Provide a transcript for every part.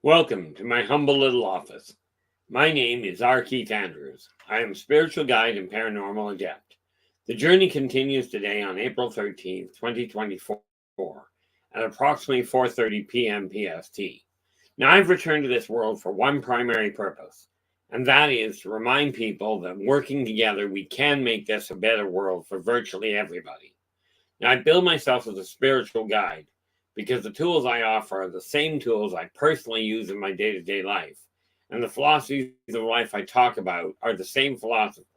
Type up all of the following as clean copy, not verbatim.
Welcome to my humble little office. My name is R. Keith Andrews. I am a spiritual guide and paranormal adept. The journey continues today on April 13th, 2024 at approximately 4:30 p.m. PST. Now, I've returned to this world for one primary purpose, and that is to remind people that working together we can make this a better world for virtually everybody. Now, I bill myself as a spiritual guide because the tools I offer are the same tools I personally use in my day-to-day life. And the philosophies of life I talk about are the same philosophies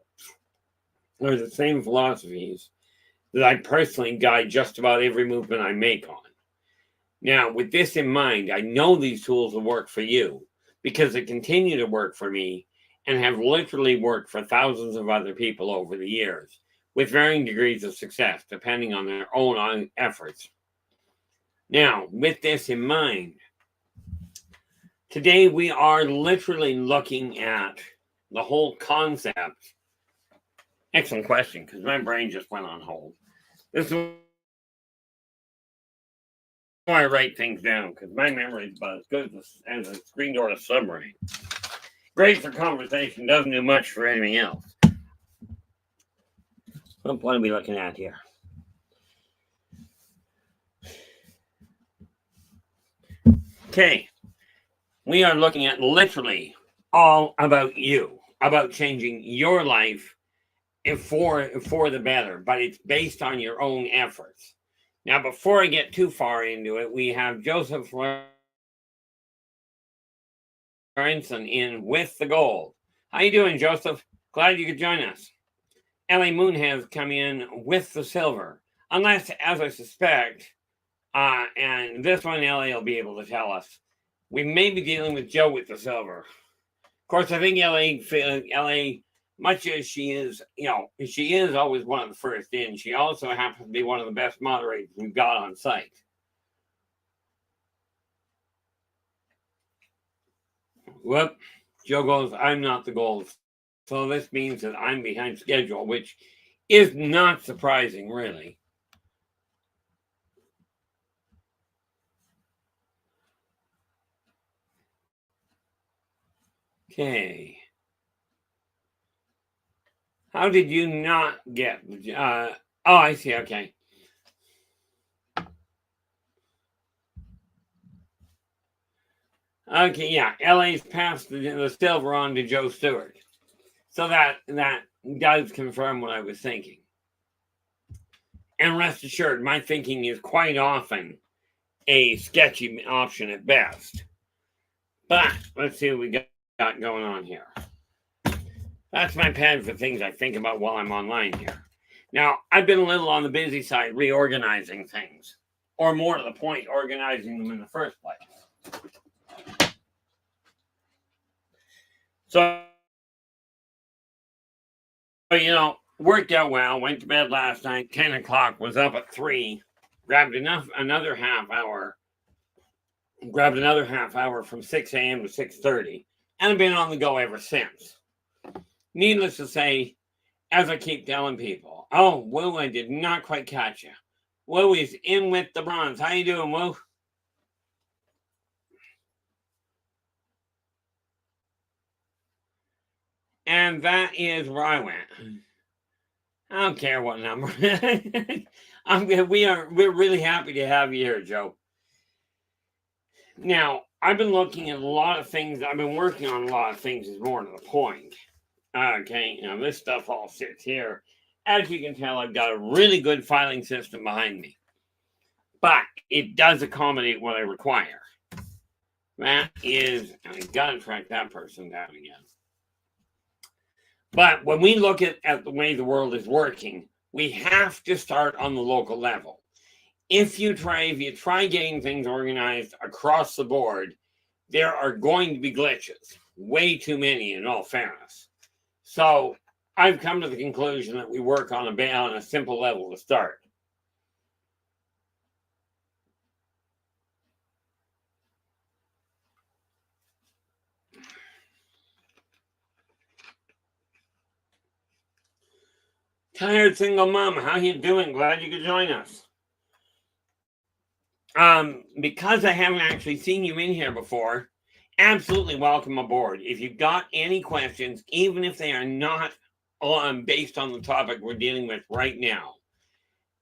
that I personally guide just about every movement I make on. Now, with this in mind, I know these tools will work for you because they continue to work for me and have literally worked for thousands of other people over the years with varying degrees of success depending on their own efforts. Now, with this in mind, today we are literally looking at the whole concept. Excellent question, because my brain just went on hold. This is why I write things down, because my memory is about as good as a screen door to submarine. Great for conversation, doesn't do much for anything else. What are we looking at here? Okay, we are looking at literally all about you, about changing your life for the better, but it's based on your own efforts. Now, before I get too far into it, we have Joseph Lorenzen in with the gold. How you doing, Joseph? Glad you could join us. Ellie Moon has come in with the silver, unless, as I suspect, and this one Ellie will be able to tell us, we may be dealing with Joe with the silver. Of course, I think LA, much as she is, she is always one of the first in. She also happens to be one of the best moderators we've got on site. Whoop, Joe goes, I'm not the gold. So this means that I'm behind schedule, which is not surprising, really. Okay. How did you not get oh, I see, okay. Okay, yeah, LA's passed the silver on to Joe Stewart. So that does confirm what I was thinking. And rest assured, my thinking is quite often a sketchy option at best. But let's see what we got going on here. That's my pad for things I think about while I'm online here. Now, I've been a little on the busy side reorganizing things, or more to the point, organizing them in the first place. So, worked out well, went to bed last night, 10 o'clock, was up at 3, grabbed another half hour from 6 a.m. to 6:30, and I've been on the go ever since. Needless to say, as I keep telling people, oh, Woo, I did not quite catch you. Woo is in with the bronze. How you doing, Woo? And that is where I went. I don't care what number. We're really happy to have you here, Joe. Now, I've been looking at a lot of things. I've been working on a lot of things is more to the point. Okay, this stuff all sits here. As you can tell, I've got a really good filing system behind me. But it does accommodate what I require. That is, I got to track that person down again. But when we look at the way the world is working, we have to start on the local level. If you try getting things organized across the board, there are going to be glitches. Way too many, in all fairness. So I've come to the conclusion that we work on a simple level to start. Tired single mom, how you doing? Glad you could join us. Because I haven't actually seen you in here before, absolutely welcome aboard. If you've got any questions, even if they are not based on the topic we're dealing with right now,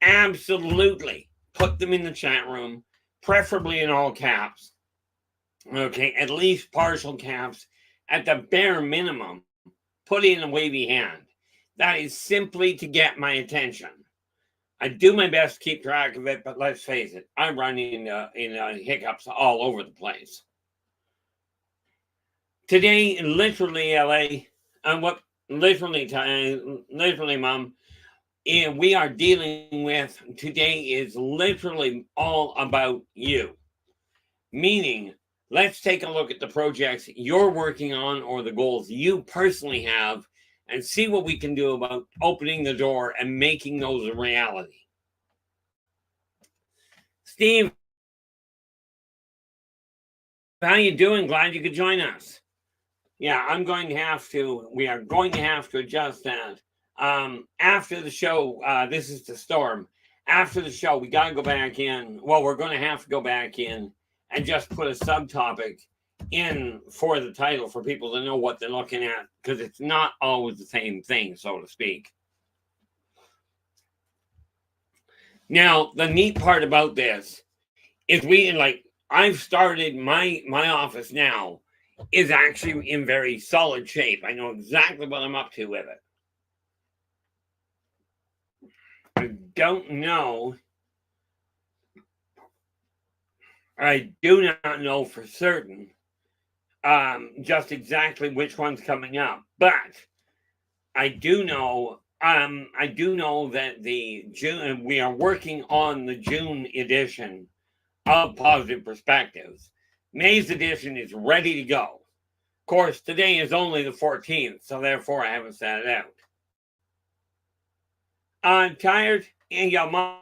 absolutely put them in the chat room, preferably in all caps. Okay, at least partial caps. At the bare minimum, put in a wavy hand. That is simply to get my attention. I do my best to keep track of it, but let's face it, I run into hiccups all over the place. Today, literally, LA, literally, Mom, and we are dealing with today is literally all about you. Meaning, let's take a look at the projects you're working on or the goals you personally have and see what we can do about opening the door and making those a reality. Steve, how you doing? Glad you could join us. Yeah, we are going to have to adjust that. After the show, this is the storm. After the show, we got to go back in. Well, we're going to have to go back in and just put a subtopic in for the title for people to know what they're looking at, because it's not always the same thing, so to speak. Now, the neat part about this is I've started my office now is actually in very solid shape. I know exactly what I'm up to with it. I do not know for certain just exactly which one's coming up, but I do know that we are working on the June edition of Positive Perspectives. May's edition is ready to go. Of course, today is only the 14th, so therefore I haven't sent it out. I'm tired, and Mom,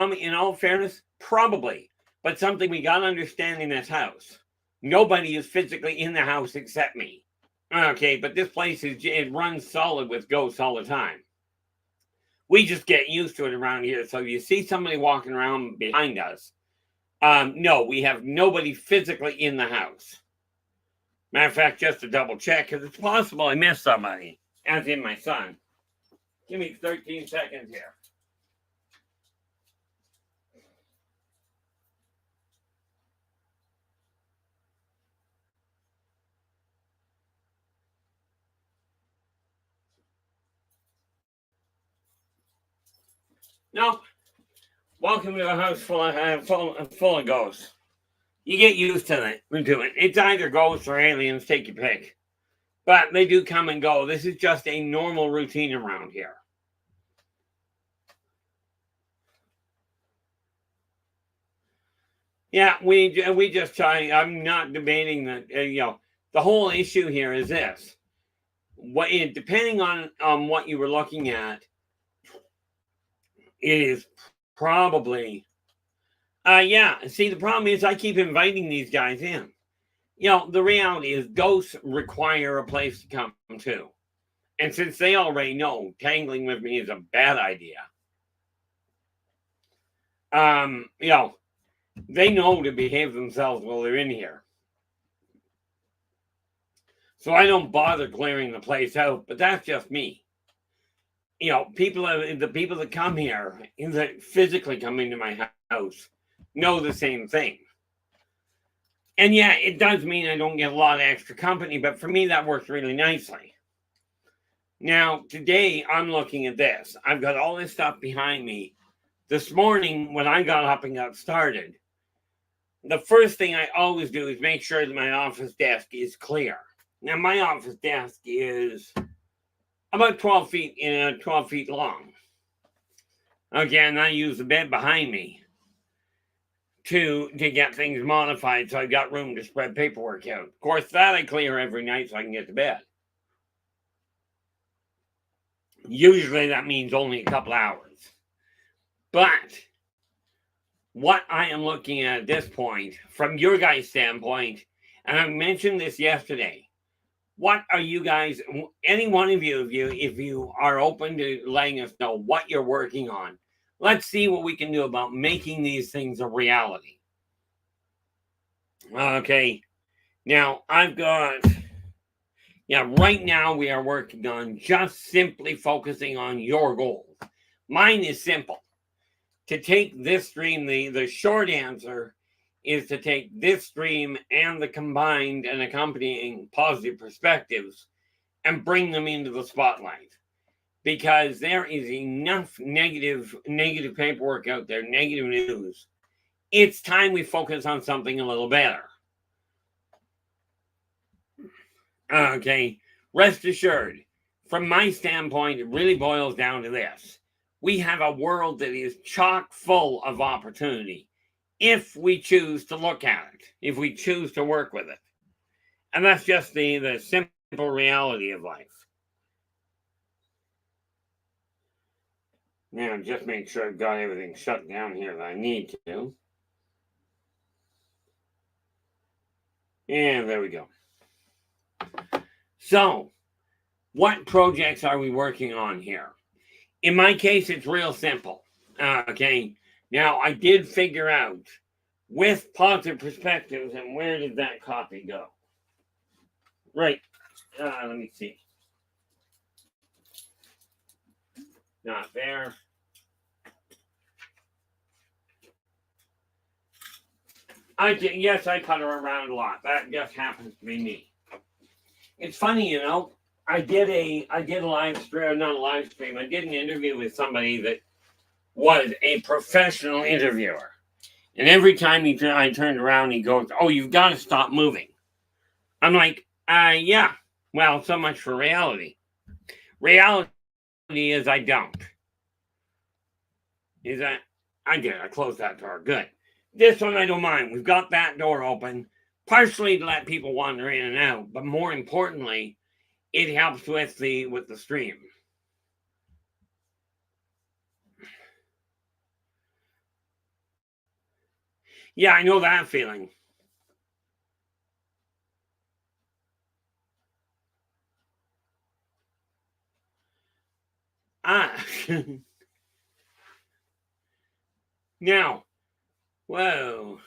in all fairness, probably, but something we got to understand in this house. Nobody is physically in the house except me. Okay, but this place it runs solid with ghosts all the time. We just get used to it around here. So if you see somebody walking around behind us, no, we have nobody physically in the house. Matter of fact, just to double check, because it's possible I missed somebody, as in my son. Give me 13 seconds here. No. Welcome to a house full of ghosts. You get used to it. It's either ghosts or aliens, take your pick. But they do come and go. This is just a normal routine around here. Yeah, we just try. I'm not debating that. The whole issue here is this: depending on what you were looking at, it is probably. Yeah. See, the problem is I keep inviting these guys in. The reality is ghosts require a place to come to. And since they already know tangling with me is a bad idea, they know to behave themselves while they're in here. So I don't bother clearing the place out, but that's just me. The people that come here, that physically come into my house, know the same thing. And yeah, it does mean I don't get a lot of extra company, but for me, that works really nicely. Now, today, I'm looking at this. I've got all this stuff behind me. This morning, when I got up and got started, the first thing I always do is make sure that my office desk is clear. Now, my office desk is about 12 feet long. Again, I use the bed behind me to get things modified, so I've got room to spread paperwork out. Of course, that I clear every night so I can get to bed. Usually that means only a couple hours. But what I am looking at this point, from your guys' standpoint, and I mentioned this yesterday, what are you guys, any one of you, if you are open to letting us know what you're working on, let's see what we can do about making these things a reality. Okay. Now, right now we are working on just simply focusing on your goals. Mine is simple. To take this stream, the short answer is to take this stream and the combined and accompanying positive perspectives and bring them into the spotlight. Because there is enough negative paperwork out there, negative news. It's time we focus on something a little better. Okay, rest assured, from my standpoint, it really boils down to this. We have a world that is chock full of opportunity if we choose to look at it, if we choose to work with it. And that's just the simple reality of life. Now, just make sure I've got everything shut down here that I need to. And there we go. So, what projects are we working on here? In my case, it's real simple. Okay. Now, I did figure out with positive perspectives, and where did that copy go? Right. Let me see. Not there. Yes, I cut her around a lot. That just happens to be me. It's funny, I did a live stream, not a live stream. I did an interview with somebody that was a professional interviewer, and every time I turned around, he goes, "Oh, you've got to stop moving." I'm like, yeah. Well, so much for reality. Reality is I don't. Is that I did. I closed that door. Good. This one I don't mind. We've got that door open, partially to let people wander in and out, but more importantly, it helps with the stream. Yeah, I know that feeling. Now, whoa.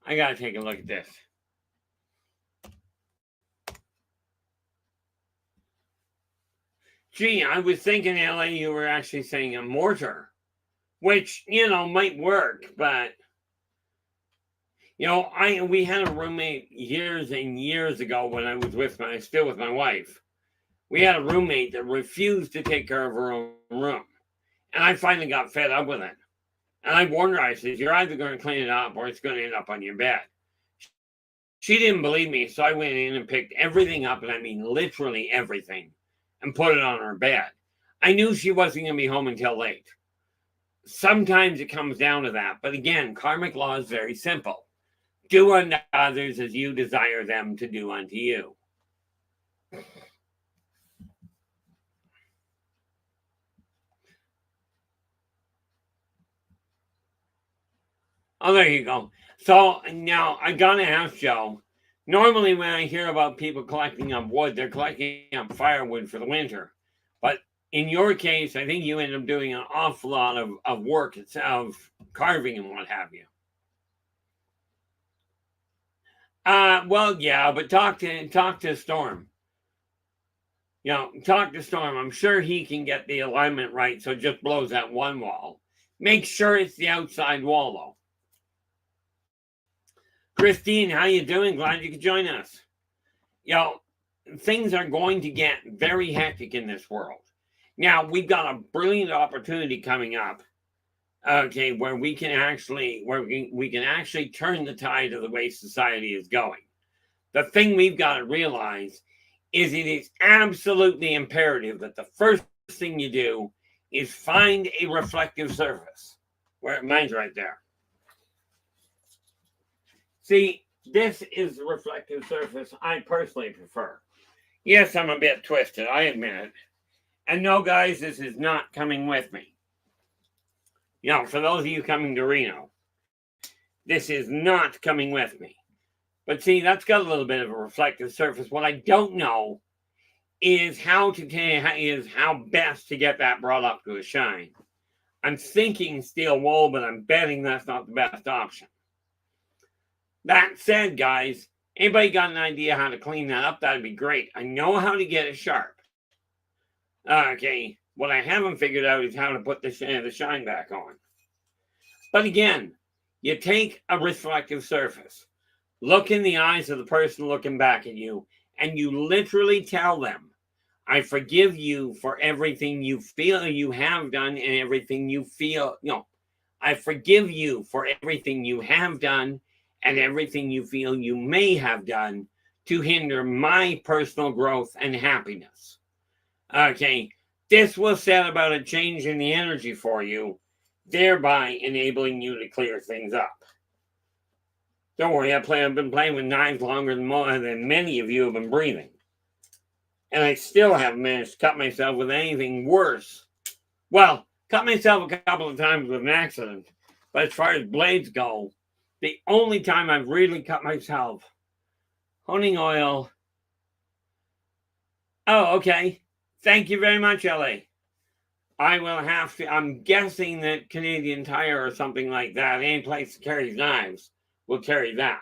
I gotta take a look at this. Gee, I was thinking, LA, you were actually saying a mortar, which, might work, but we had a roommate years and years ago when I was still with my wife. We had a roommate that refused to take care of her own room. And I finally got fed up with it. And I warned her, I said, you're either going to clean it up or it's going to end up on your bed. She didn't believe me, so I went in and picked everything up, and I mean literally everything, and put it on her bed. I knew she wasn't going to be home until late. Sometimes it comes down to that. But again, karmic law is very simple. Do unto others as you desire them to do unto you. Oh, there you go. So now I gotta ask Joe. Normally, when I hear about people collecting up wood, they're collecting up firewood for the winter. But in your case, I think you end up doing an awful lot of work itself, carving and what have you. Well, yeah, but talk to Storm. Talk to Storm. I'm sure he can get the alignment right, so it just blows that one wall. Make sure it's the outside wall, though. Christine, how you doing? Glad you could join us. Things are going to get very hectic in this world. Now, we've got a brilliant opportunity coming up, okay, where we can actually turn the tide of the way society is going. The thing we've got to realize is it is absolutely imperative that the first thing you do is find a reflective surface. Mine's right there. See, this is the reflective surface I personally prefer. Yes, I'm a bit twisted, I admit it. And no, guys, this is not coming with me. For those of you coming to Reno, this is not coming with me. But see, that's got a little bit of a reflective surface. What I don't know is how best to get that brought up to a shine. I'm thinking steel wool, but I'm betting that's not the best option. That said, guys, anybody got an idea how to clean that up? That'd be great. I know how to get it sharp. Okay, what I haven't figured out is how to put the shine back on. But again, you take a reflective surface, look in the eyes of the person looking back at you, and you literally tell them, I forgive you for everything you feel you have done and everything you feel. I forgive you for everything you have done and everything you feel you may have done to hinder my personal growth and happiness. Okay, this will set about a change in the energy for you, thereby enabling you to clear things up. Don't worry, I've been playing with knives longer than many of you have been breathing. And I still haven't managed to cut myself with anything worse. Well, cut myself a couple of times with an accident. But as far as blades go, the only time I've really cut myself, honing oil. Oh, okay. Thank you very much, LA. I will have to, I'm guessing that Canadian Tire or something like that, any place that carries knives, will carry that.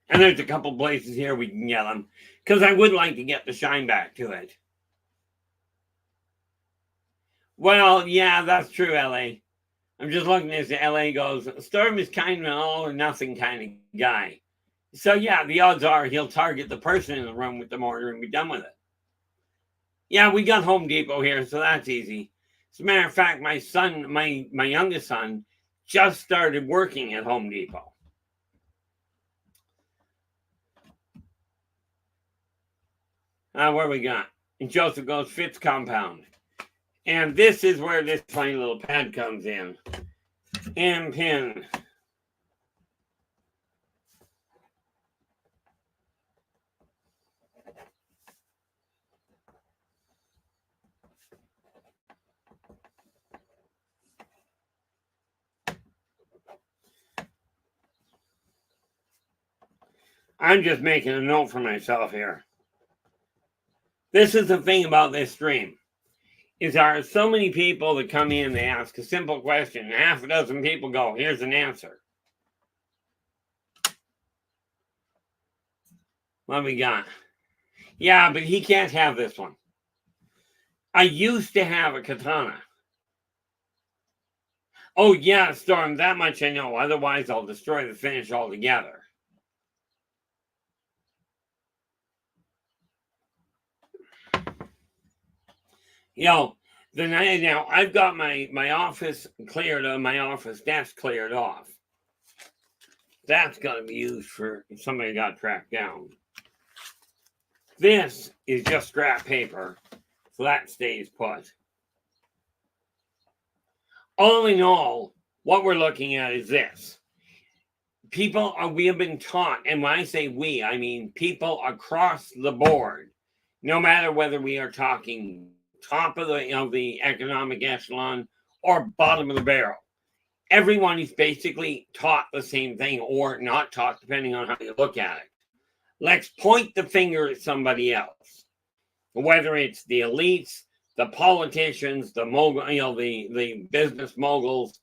And there's a couple places here we can get them, because I would like to get the shine back to it. Well, yeah, that's true, LA. I'm just looking as LA goes, Storm is kind of an all or nothing kind of guy. So yeah, the odds are he'll target the person in the room with the mortar and be done with it. Yeah, we got Home Depot here, so that's easy. As a matter of fact, my son, my youngest son, just started working at Home Depot. Where we got? And Joseph goes, Fitz compound. And this is where this funny little pad comes in. And pin. I'm just making a note for myself here. This is the thing about this stream. Is there are so many people that come in, they ask a simple question, and half a dozen people go, here's an answer. What we got? Yeah, but he can't have this one. I used to have a katana. Oh, yeah, Storm, that much I know. Otherwise, I'll destroy the finish altogether. Now, I've got my office cleared, my office desk cleared off. That's got to be used for if somebody got tracked down. This is just scrap paper, so that stays put. All in all, what we're looking at is this. We have been taught, and when I say we, I mean people across the board, no matter whether we are talking top of the economic echelon or bottom of the barrel. Everyone is basically taught the same thing or not taught, depending on how you look at it. Let's point the finger at somebody else, whether it's the elites, the politicians, the mogul, the business moguls,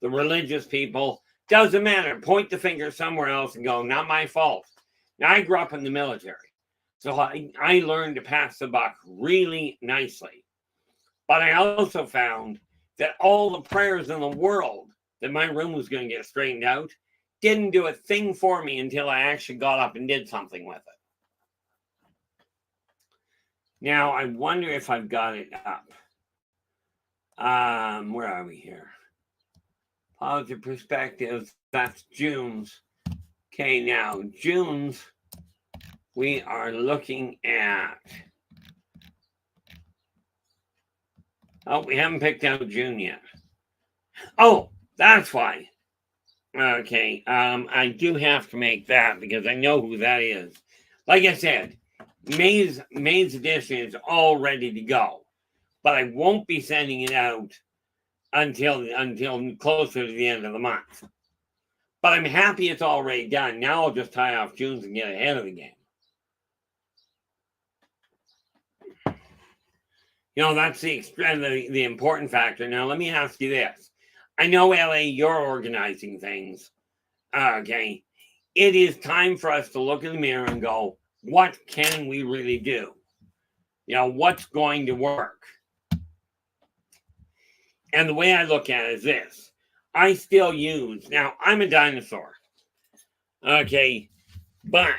the religious people. Doesn't matter. Point the finger somewhere else and go, not my fault. Now, I grew up in the military, so I learned to pass the buck really nicely. But I also found that all the prayers in the world that my room was going to get straightened out didn't do a thing for me until I actually got up and did something with it. Now, I wonder if I've got it up. Where are we here? Positive perspectives. That's June's. Okay, now, June's, we are looking at. Oh, we haven't picked out June yet. Oh, that's why. Okay, I do have to make that because I know who that is. Like I said, May's edition is all ready to go, but I won't be sending it out until closer to the end of the month. But I'm happy it's already done. Now I'll just tie off June's and get ahead of the game. That's the important factor. Now let me ask you this: I know, LA, you're organizing things. Okay. It is time for us to look in the mirror and go, what can we really do? What's going to work? And the way I look at it is this. I still use, now I'm a dinosaur. Okay. But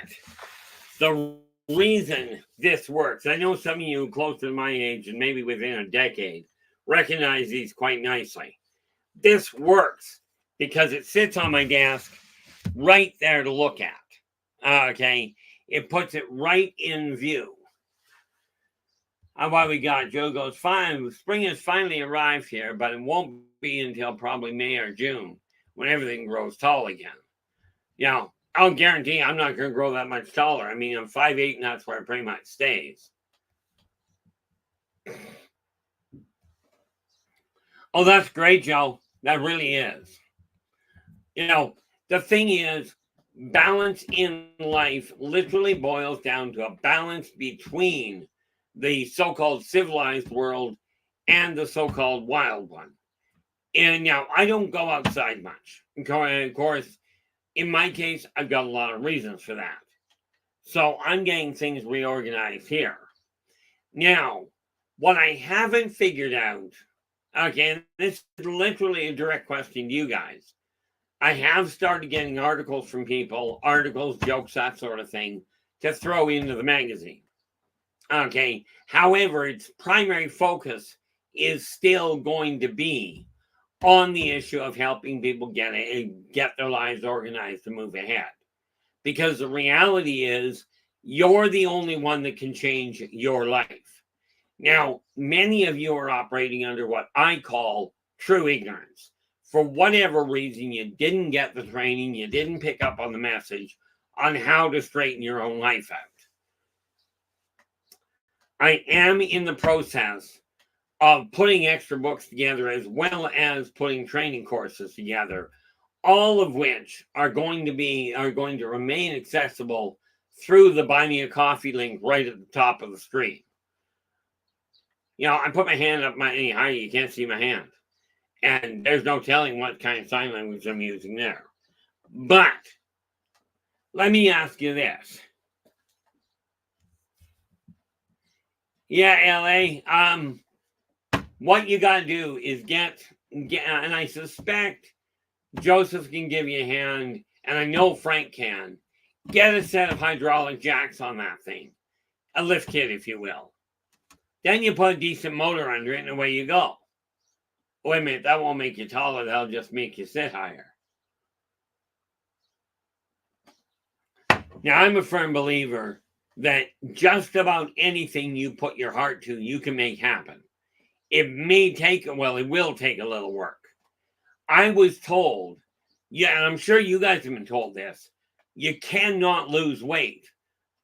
the reason this works, I know some of you closer to my age and maybe within a decade recognize these quite nicely. This works because it sits on my desk right there to look at. Okay. It puts it right in view. What we got? Joe goes, fine. Spring has finally arrived here, but it won't be until probably May or June when everything grows tall again. I'll guarantee I'm not going to grow that much taller. I mean, I'm 5'8", and that's where it pretty much stays. Oh, that's great, Joe. That really is. The thing is, balance in life literally boils down to a balance between the so-called civilized world and the so-called wild one. And now I don't go outside much. Of course, in my case, I've got a lot of reasons for that. So I'm getting things reorganized here. Now, what I haven't figured out, okay, this is literally a direct question to you guys. I have started getting articles from people, jokes, that sort of thing, to throw into the magazine. Okay. However, its primary focus is still going to be on the issue of helping people get their lives organized to move ahead. Because the reality is, you're the only one that can change your life. Now, many of you are operating under what I call true ignorance. For whatever reason, you didn't get the training, you didn't pick up on the message on how to straighten your own life out. I am in the process of putting extra books together as well as putting training courses together, all of which are going to remain accessible through the Buy Me a Coffee link right at the top of the screen. I put my hand up any higher, you can't see my hand. And there's no telling what kind of sign language I'm using there. But let me ask you this. Yeah, LA, what you got to do is get, and I suspect Joseph can give you a hand, and I know Frank can, get a set of hydraulic jacks on that thing. A lift kit, if you will. Then you put a decent motor under it, and away you go. Wait a minute, that won't make you taller. That'll just make you sit higher. Now, I'm a firm believer that just about anything you put your heart to, you can make happen. It will take a little work. I was told, and I'm sure you guys have been told this, you cannot lose weight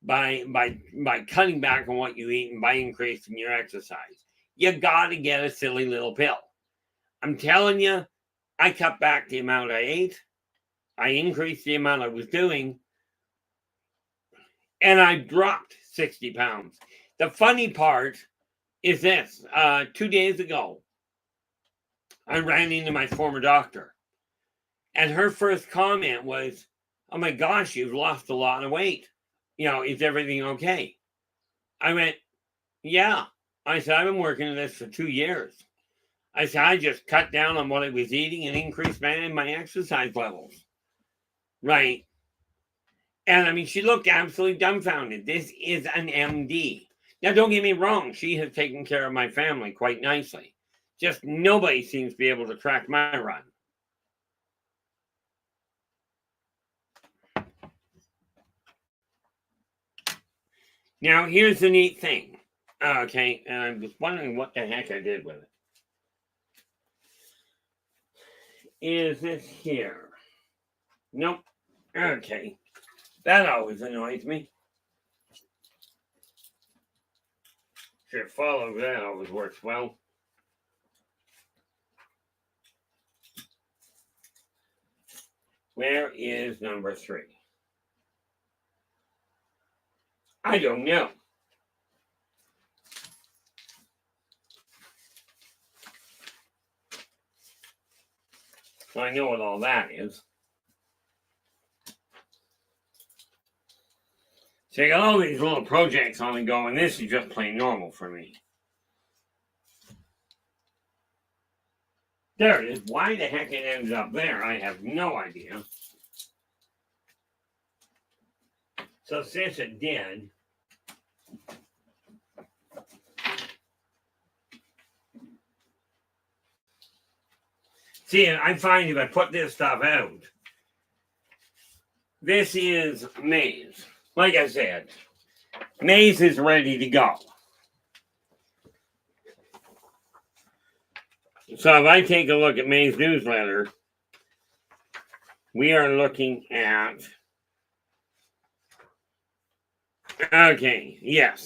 by cutting back on what you eat and by increasing your exercise. You got to get a silly little pill. I'm telling you, I cut back the amount I ate. I increased the amount I was doing. And I dropped 60 pounds. The funny part is this. 2 days ago, I ran into my former doctor. And her first comment was, oh my gosh, you've lost a lot of weight. Is everything okay? I went, yeah. I said, I've been working on this for 2 years. I said, I just cut down on what I was eating and increased my exercise levels. Right. And I mean, she looked absolutely dumbfounded. This is an MD. Now, don't get me wrong. She has taken care of my family quite nicely. Just nobody seems to be able to track my run. Now, here's the neat thing. Okay, and I'm just wondering what the heck I did with it. Is this here? Nope. Okay. That always annoys me. Sure, follow that always works well. Where is number 3? I don't know. So I know what all that is. So I got all these little projects on the go, and this is just plain normal for me. There it is. Why the heck it ended up there, I have no idea. So since it did, see, I find if I put this stuff out, this is maize. Like I said, maize is ready to go. So if I take a look at May's newsletter, we are looking at, okay, yes.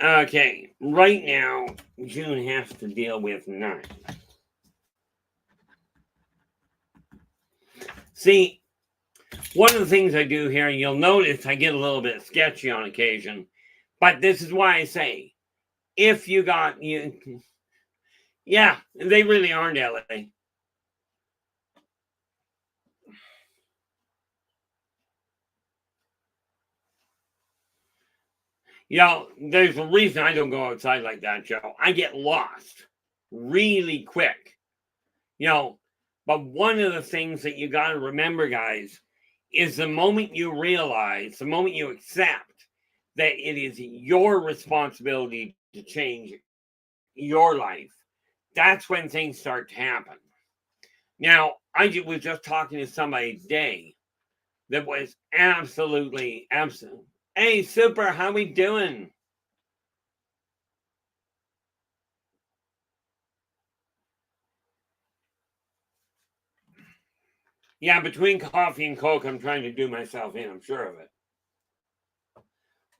Okay, right now, June has to deal with 9. See, one of the things I do here, you'll notice I get a little bit sketchy on occasion, but this is why I say, if you got, yeah, they really aren't, LA. You know, there's a reason I don't go outside like that, Joe. I get lost really quick. You know, but one of the things that you got to remember, guys, is the moment you realize, the moment you accept that it is your responsibility to change your life, that's when things start to happen. Now, I was just talking to somebody today that was absolutely. Hey, super, how we doing? Yeah, between coffee and Coke, I'm trying to do myself in, I'm sure of it.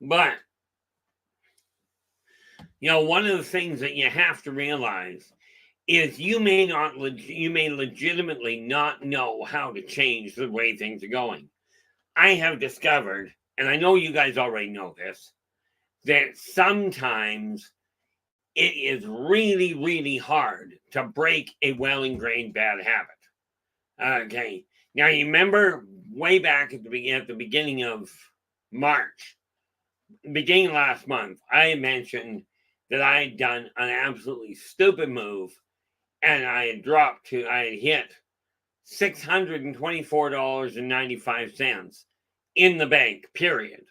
But, you know, one of the things that you have to realize is you may legitimately not know how to change the way things are going. I have discovered, and I know you guys already know this, that sometimes it is really, really hard to break a well-ingrained bad habit. Okay. Now, you remember way back at the beginning of March, beginning last month, I mentioned that I had done an absolutely stupid move, and I had hit $624.95 in the bank, period.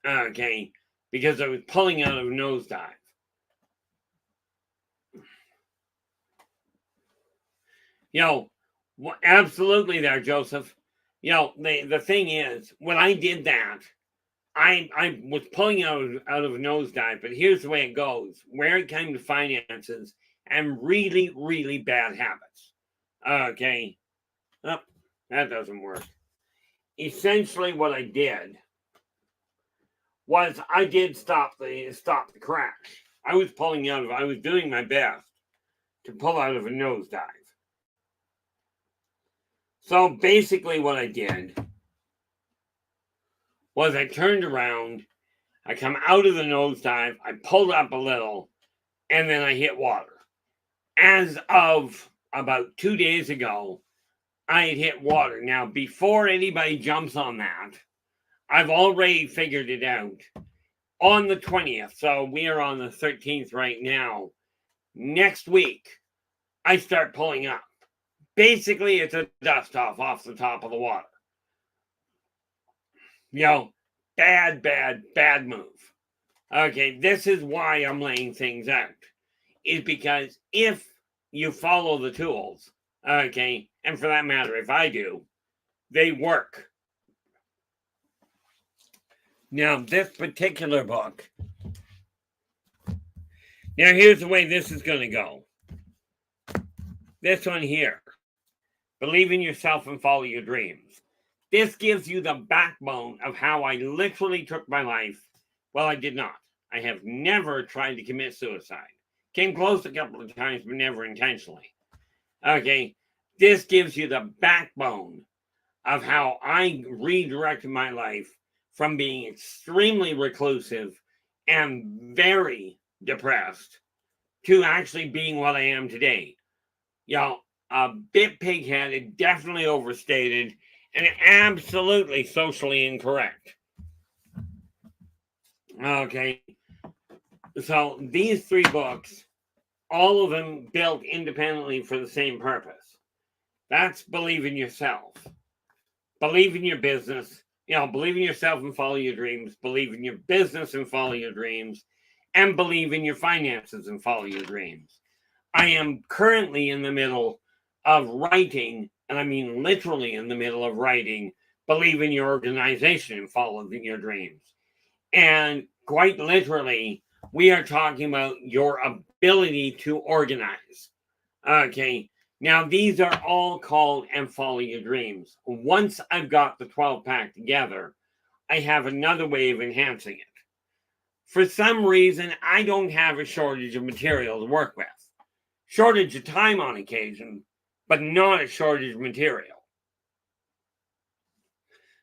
Okay. Because I was pulling out of a nosedive. You know, absolutely there, Joseph. You know, the thing is, when I did that, I was pulling out of a nosedive, but here's the way it goes. Where it came to finances and really, really bad habits. Okay. Oh, that doesn't work. Essentially what I did was I did stop the crash. I was doing my best to pull out of a nosedive. So basically what I did was I turned around, I come out of the nosedive, I pulled up a little, and then I hit water. As of about 2 days ago, I had hit water. Now, before anybody jumps on that, I've already figured it out. On the 20th, so we are on the 13th right now, next week, I start pulling up. Basically, it's a dust off the top of the water. You know, bad move. Okay, this is why I'm laying things out. Is because if you follow the tools, okay, and for that matter, if I do, they work. Now, this particular book, now here's the way this is going to go. This one here, believe in yourself and follow your dreams. This gives you the backbone of how I literally took my life. Well, I did not. I have never tried to commit suicide. Came close a couple of times, but never intentionally. Okay, this gives you the backbone of how I redirected my life from being extremely reclusive and very depressed to actually being what I am today. You know, a bit pig-headed, definitely overstated, and absolutely socially incorrect. Okay, so these 3 books, all of them built independently for the same purpose. That's believe in yourself, believe in your business, believe in yourself and follow your dreams, believe in your business and follow your dreams, and believe in your finances and follow your dreams. I am currently in the middle of writing, and I mean literally in the middle of writing, believe in your organization and follow your dreams. And quite literally, we are talking about your ability to organize. Okay, now these are all called and follow your dreams. Once I've got the 12 pack together, I have another way of enhancing it. For some reason, I don't have a shortage of material to work with. Shortage of time on occasion, but not a shortage of material.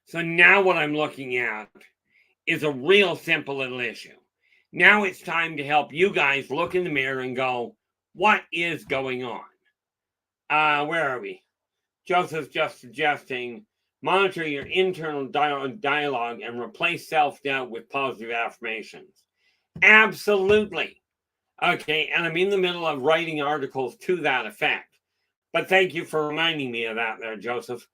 So now what I'm looking at is a real simple little issue. Now it's time to help you guys look in the mirror and go, what is going on? Where are we? Joseph's just suggesting monitor your internal dialogue and replace self-doubt with positive affirmations. Absolutely. Okay, and I'm in the middle of writing articles to that effect. But thank you for reminding me of that there, Joseph.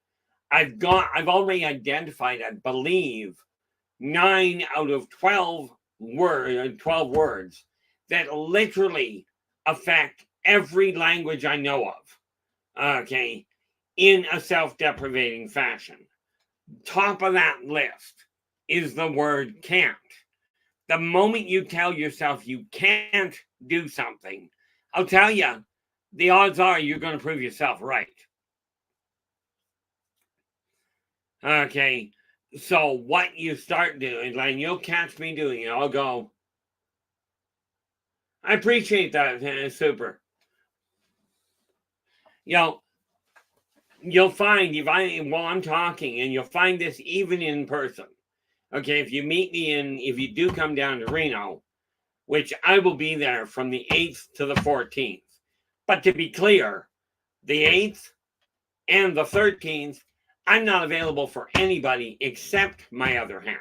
I've already identified, I believe, 9 out of 12 words that literally affect every language I know of. Okay, in a self-deprecating fashion. Top of that list is the word can't. The moment you tell yourself you can't do something, I'll tell you, the odds are you're going to prove yourself right. Okay, so what you start doing, like you'll catch me doing it, I'll go, I appreciate that, super. You'll find while I'm talking, and you'll find this even in person. Okay, if you do come down to Reno, which I will be there from the 8th to the 14th. But to be clear, the 8th and the 13th, I'm not available for anybody except my other half.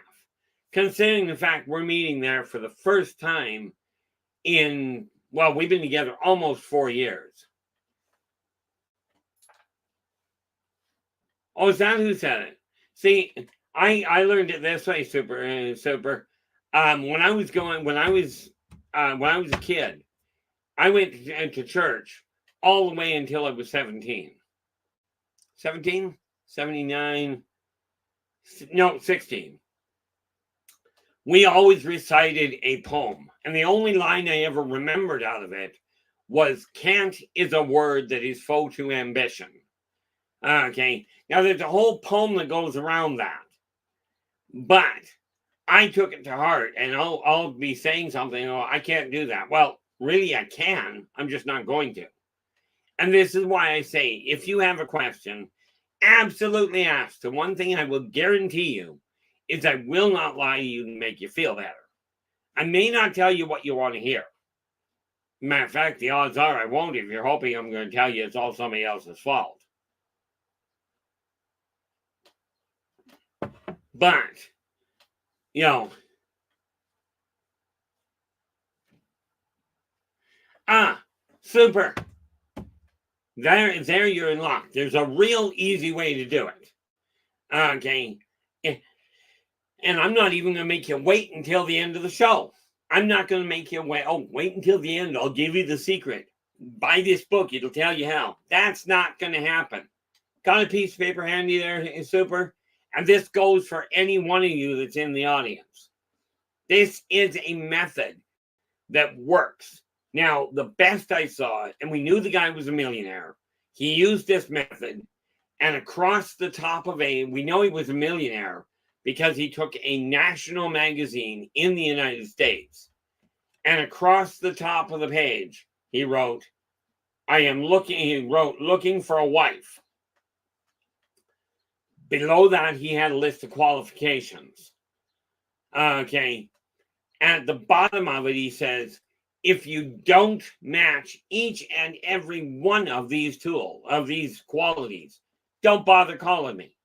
Considering the fact we're meeting there for the first time we've been together almost 4 years. Oh, is that who said it? See, I learned it this way, super. When I was a kid, I went to church all the way until I was 17. 17? 79? No, 16. We always recited a poem, and the only line I ever remembered out of it was can't is a word that is foe to ambition. Okay, now there's a whole poem that goes around that, but I took it to heart, and I'll be saying something, I can't do that. Well, really, I can. I'm just not going to. And this is why I say, if you have a question, absolutely ask. The one thing I will guarantee you is I will not lie to you to make you feel better. I may not tell you what you want to hear. Matter of fact, the odds are I won't if you're hoping I'm going to tell you it's all somebody else's fault. But, super. There you're in luck. There's a real easy way to do it. Okay. And I'm not even going to make you wait until the end of the show. I'm not going to make you wait. Oh, wait until the end. I'll give you the secret. Buy this book. It'll tell you how. That's not going to happen. Got a piece of paper handy there, super? And this goes for any one of you that's in the audience. This is a method that works. Now, the best I saw, and we knew the guy was a millionaire, he used this method, and across the top of we know he was a millionaire because he took a national magazine in the United States, and across the top of the page, he wrote, looking for a wife. Below that, he had a list of qualifications. Okay. At the bottom of it, he says, If you don't match each and every one of these qualities, don't bother calling me.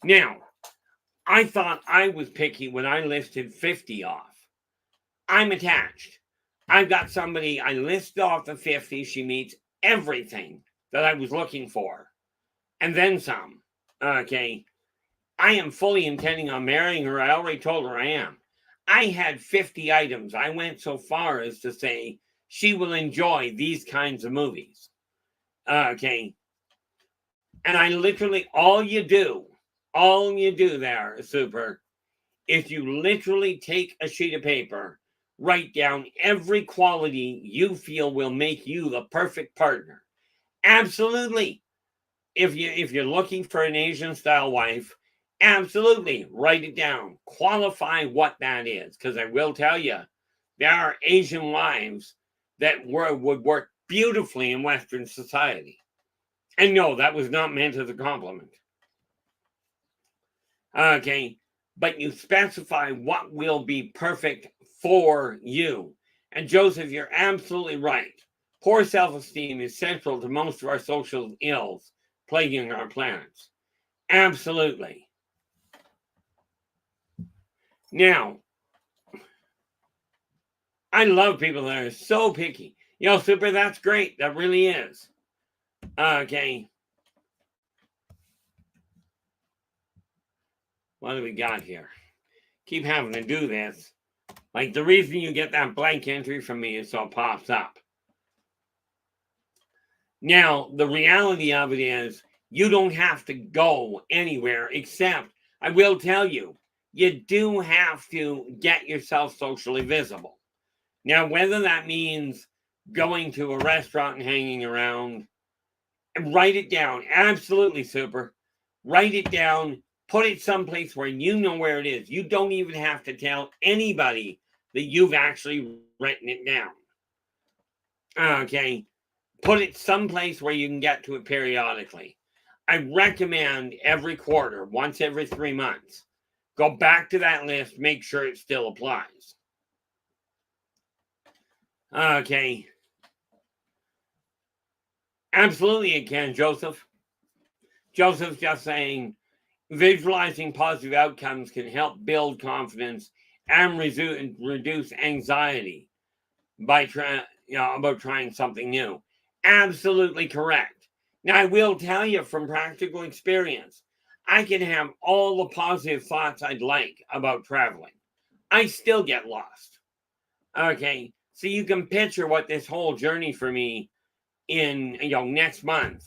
Now, I thought I was picky when I listed 50 off. I'm attached. I've got somebody, I listed off the 50. She meets everything that I was looking for. And then some. Okay. I am fully intending on marrying her. I already told her I am. I had 50 items. I went so far as to say she will enjoy these kinds of movies. Okay. And I literally, all you do there, Super, if you literally take a sheet of paper, write down every quality you feel will make you the perfect partner. Absolutely. If you're looking for an Asian style wife, absolutely write it down. Qualify what that is, because I will tell you, there are Asian wives that would work beautifully in Western society. And no, that was not meant as a compliment. Okay, but you specify what will be perfect for you. And Joseph, you're absolutely right. Poor self-esteem is central to most of our social ills plaguing our planets. Absolutely. Now, I love people that are so picky. Super, that's great. That really is. Okay. What do we got here? Keep having to do this. Like, the reason you get that blank entry from me is so it pops up. Now, the reality of it is you don't have to go anywhere, except I will tell you, you do have to get yourself socially visible. Now, whether that means going to a restaurant and hanging around, write it down. Absolutely, Super. Write it down. Put it someplace where you know where it is. You don't even have to tell anybody that you've actually written it down. Okay. Put it someplace where you can get to it periodically. I recommend every quarter, once every 3 months, go back to that list, make sure it still applies. Okay. Absolutely it can, Joseph. Joseph's just saying, visualizing positive outcomes can help build confidence and reduce anxiety by about trying something new. Absolutely correct. Now, I will tell you from practical experience, I can have all the positive thoughts I'd like about traveling. I still get lost. Okay, so you can picture what this whole journey for me in next month,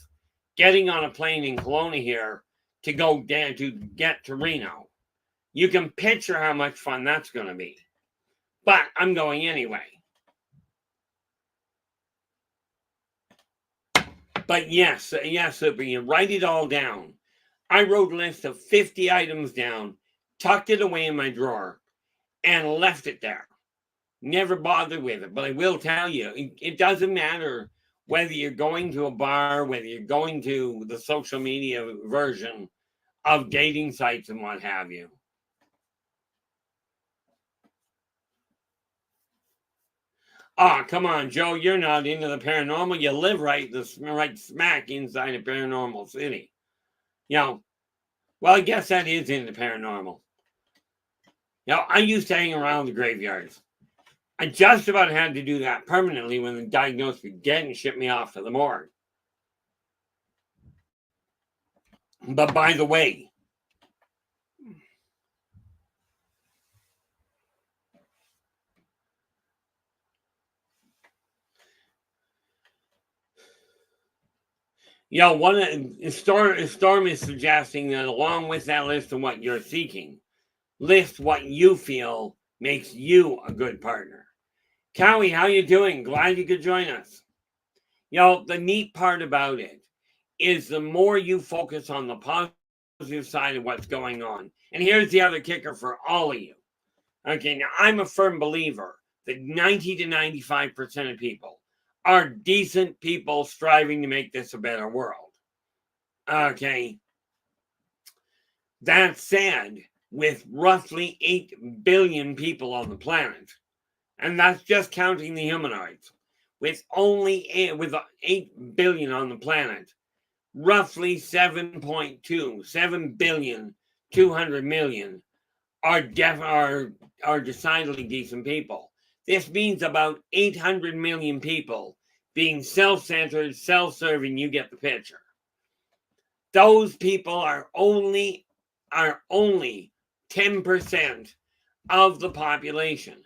getting on a plane in Kelowna here to go down to get to Reno. You can picture how much fun that's going to be. But I'm going anyway. But yes, Super, you write it all down. I wrote a list of 50 items down, tucked it away in my drawer, and left it there. Never bothered with it. But I will tell you, it doesn't matter whether you're going to a bar, whether you're going to the social media version of dating sites and what have you. Oh, come on, Joe, you're not into the paranormal. You live right smack inside a paranormal city. Well, I guess that is into paranormal. I used to hang around the graveyards. I just about had to do that permanently when they diagnosed me dead and shipped me off to the morgue. But by the way, Storm is suggesting that along with that list of what you're seeking, list what you feel makes you a good partner. Cowie, how you doing? Glad you could join us. The neat part about it is the more you focus on the positive side of what's going on. And here's the other kicker for all of you. Okay, now I'm a firm believer that 90 to 95% of people are decent people striving to make this a better world. Okay. That said, with roughly 8 billion people on the planet, And that's just counting the humanoids. With 8 billion on the planet, roughly 7.2 are decidedly decent people. This means about 800 million people being self-centered, self-serving. You get the picture. Those people are only 10% of the population.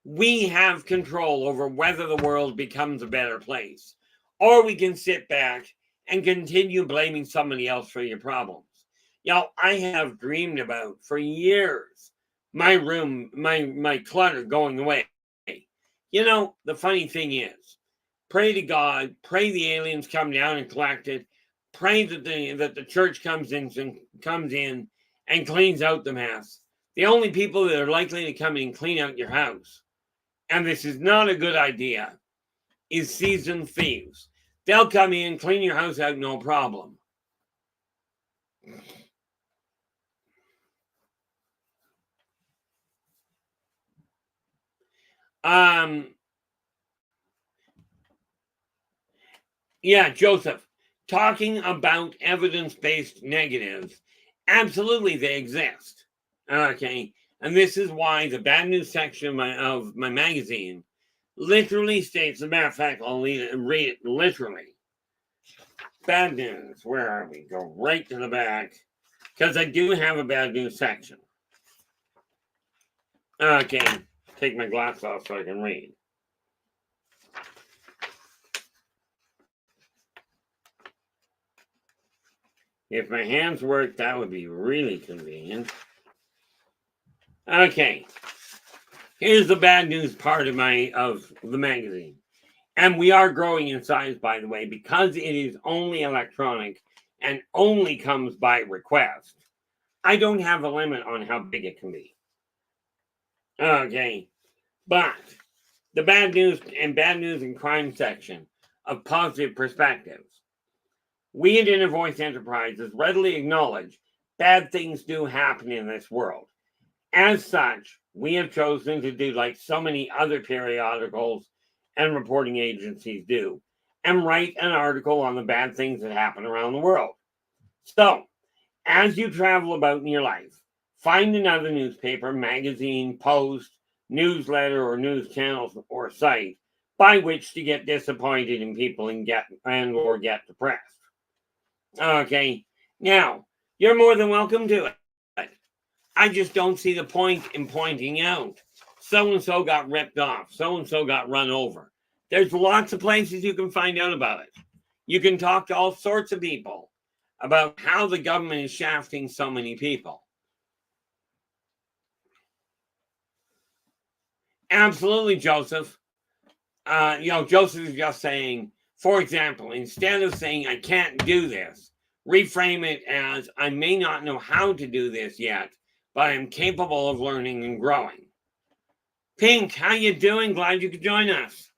We have control over whether the world becomes a better place, or we can sit back and continue blaming somebody else for your problems. I have dreamed about for years my room, my clutter going away. The funny thing is, pray to God, pray the aliens come down and collect it, pray that the church comes in and cleans out the mess. The only people that are likely to come in and clean out your house, and this is not a good idea, is seasoned thieves. They'll come in, clean your house out, no problem. Yeah, Joseph, talking about evidence-based negatives, absolutely they exist. Okay, and this is why the bad news section of my magazine literally states, as a matter of fact, I'll read it literally. Bad news, where are we? Go right to the back, because I do have a bad news section. Okay, take my glass off so I can read. If my hands work, that would be really convenient. Okay, here's the bad news part of the magazine. And we are growing in size, by the way, because it is only electronic and only comes by request. I don't have a limit on how big it can be. Okay, but the bad news and crime section of Positive Perspectives. We at Inner Voice Enterprises readily acknowledge bad things do happen in this world. As such, we have chosen to do like so many other periodicals and reporting agencies do, and write an article on the bad things that happen around the world. So, as you travel about in your life, find another newspaper, magazine, post, newsletter, or news channel or site by which to get disappointed in people and get depressed. Okay, now you're more than welcome to it. I just don't see the point in pointing out so-and-so got ripped off, so-and-so got run over. There's lots of places you can find out about it. You can talk to all sorts of people about how the government is shafting so many people. Absolutely, Joseph. Joseph is just saying, for example, instead of saying, I can't do this, reframe it as, I may not know how to do this yet, but I'm capable of learning and growing. Pink, how you doing? Glad you could join us.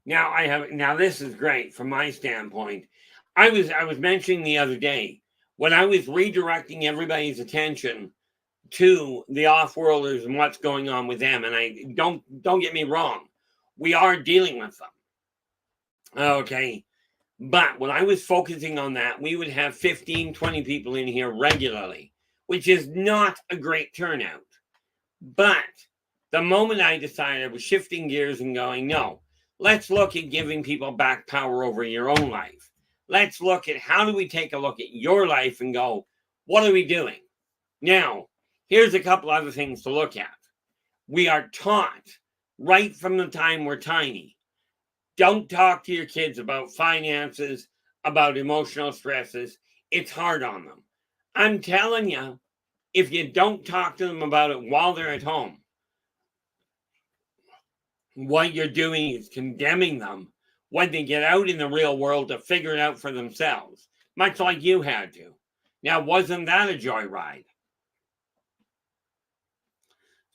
Now this is great from my standpoint. I was mentioning the other day when I was redirecting everybody's attention to the off-worlders and what's going on with them, and I don't get me wrong, we are dealing with them. Okay. But when I was focusing on that, we would have 15, 20 people in here regularly, which is not a great turnout. But the moment I decided, I was shifting gears and going, no, let's look at giving people back power over your own life. Let's look at how do we take a look at your life and go, what are we doing? Now, here's a couple other things to look at. We are taught right from the time we're tiny, don't talk to your kids about finances, about emotional stresses. It's hard on them. I'm telling you, if you don't talk to them about it while they're at home, what you're doing is condemning them when they get out in the real world to figure it out for themselves, much like you had to. Now, wasn't that a joyride?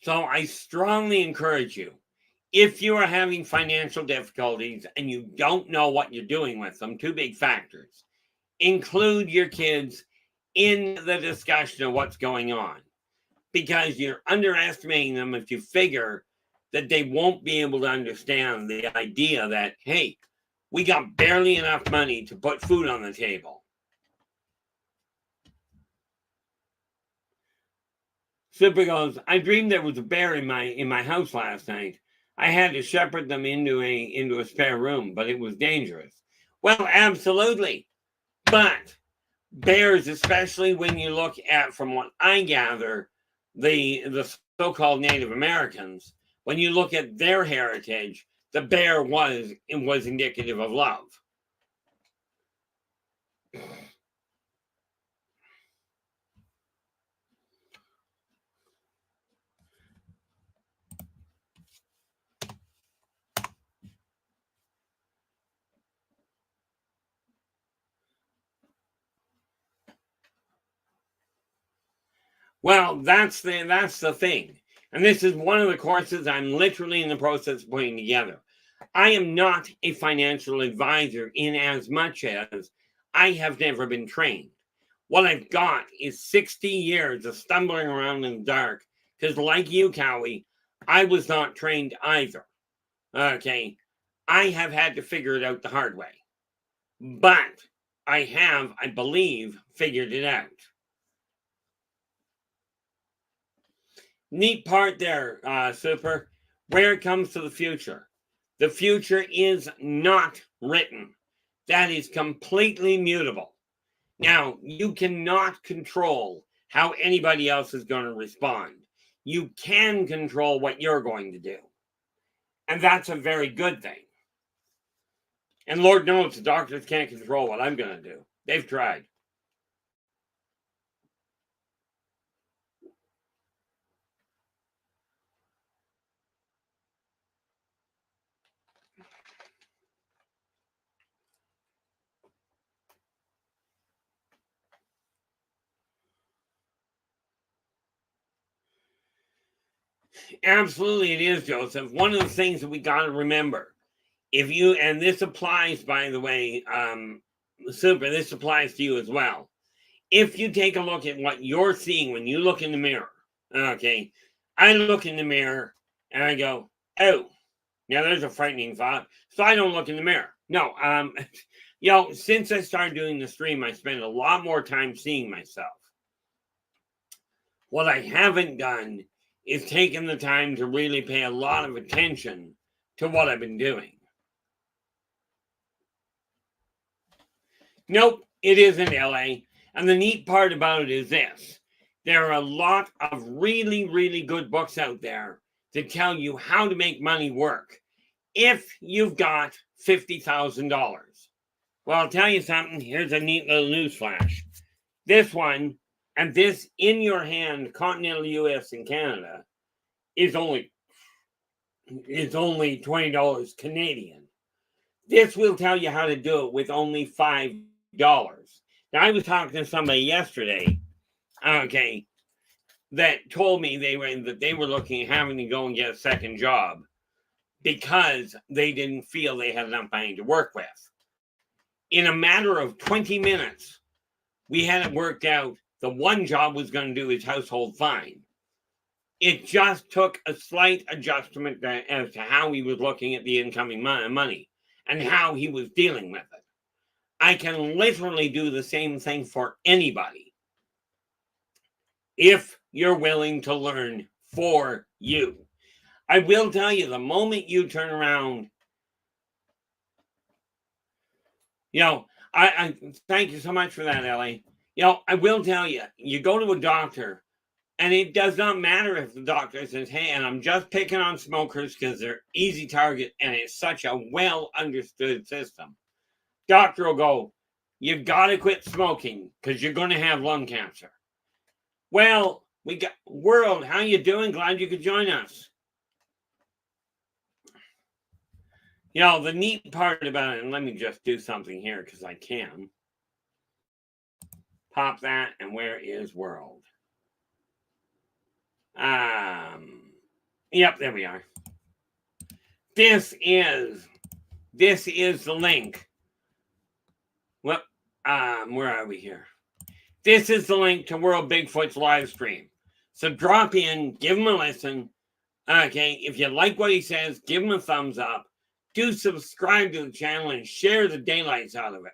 So I strongly encourage you, if you are having financial difficulties and you don't know what you're doing with them, two big factors. Include your kids in the discussion of what's going on, because you're underestimating them if you figure that they won't be able to understand the idea that, hey, we got barely enough money to put food on the table. Super goes, I dreamed there was a bear in my house last night. I had to shepherd them into a spare room, but it was dangerous. Well, absolutely. But bears, especially when you look at, from what I gather, the so-called Native Americans, when you look at their heritage, the bear was indicative of love. Well, that's the thing. And this is one of the courses I'm literally in the process of putting together. I am not a financial advisor in as much as I have never been trained. What I've got is 60 years of stumbling around in the dark, because like you, Cowie, I was not trained either. Okay. I have had to figure it out the hard way. But I have, I believe, figured it out. Neat part there, Super. Where it comes to the future is not written. That is completely mutable. Now, you cannot control how anybody else is going to respond. You can control what you're going to do. And that's a very good thing. And Lord knows the doctors can't control what I'm going to do. They've tried. Absolutely, it is, Joseph. One of the things that we got to remember, if you, and this applies, by the way, Super, this applies to you as well. If you take a look at what you're seeing when you look in the mirror, okay, I look in the mirror and I go, oh, now there's a frightening thought. So I don't look in the mirror. No, since I started doing the stream, I spend a lot more time seeing myself. What I haven't done is taken the time to really pay a lot of attention to what I've been doing. Nope, it isn't LA. And the neat part about it is this. There are a lot of really, really good books out there that tell you how to make money work if you've got $50,000. Well, I'll tell you something. Here's a neat little news flash. This one, and this in your hand, continental US and Canada, is only $20 Canadian. This will tell you how to do it with only $5. Now, I was talking to somebody yesterday, okay, that told me they were looking at having to go and get a second job because they didn't feel they had enough money to work with. In a matter of 20 minutes, we had it worked out. The one job was going to do his household fine. It just took a slight adjustment as to how he was looking at the incoming money and how he was dealing with it. I can literally do the same thing for anybody if you're willing to learn for you. I will tell you, the moment you turn around, I thank you so much for that, Ellie. I will tell you, you go to a doctor, and it does not matter if the doctor says, hey, and I'm just picking on smokers because they're easy target, and it's such a well understood system. Doctor will go, you've got to quit smoking because you're going to have lung cancer. Well, we got World, how you doing? Glad you could join us. The neat part about it, and let me just do something here because I can. Pop that, and where is World? Yep, there we are. This is the link. Well, where are we here? This is the link to World Bigfoot's live stream. So drop in, give him a listen. Okay, if you like what he says, give him a thumbs up. Do subscribe to the channel and share the daylights out of it.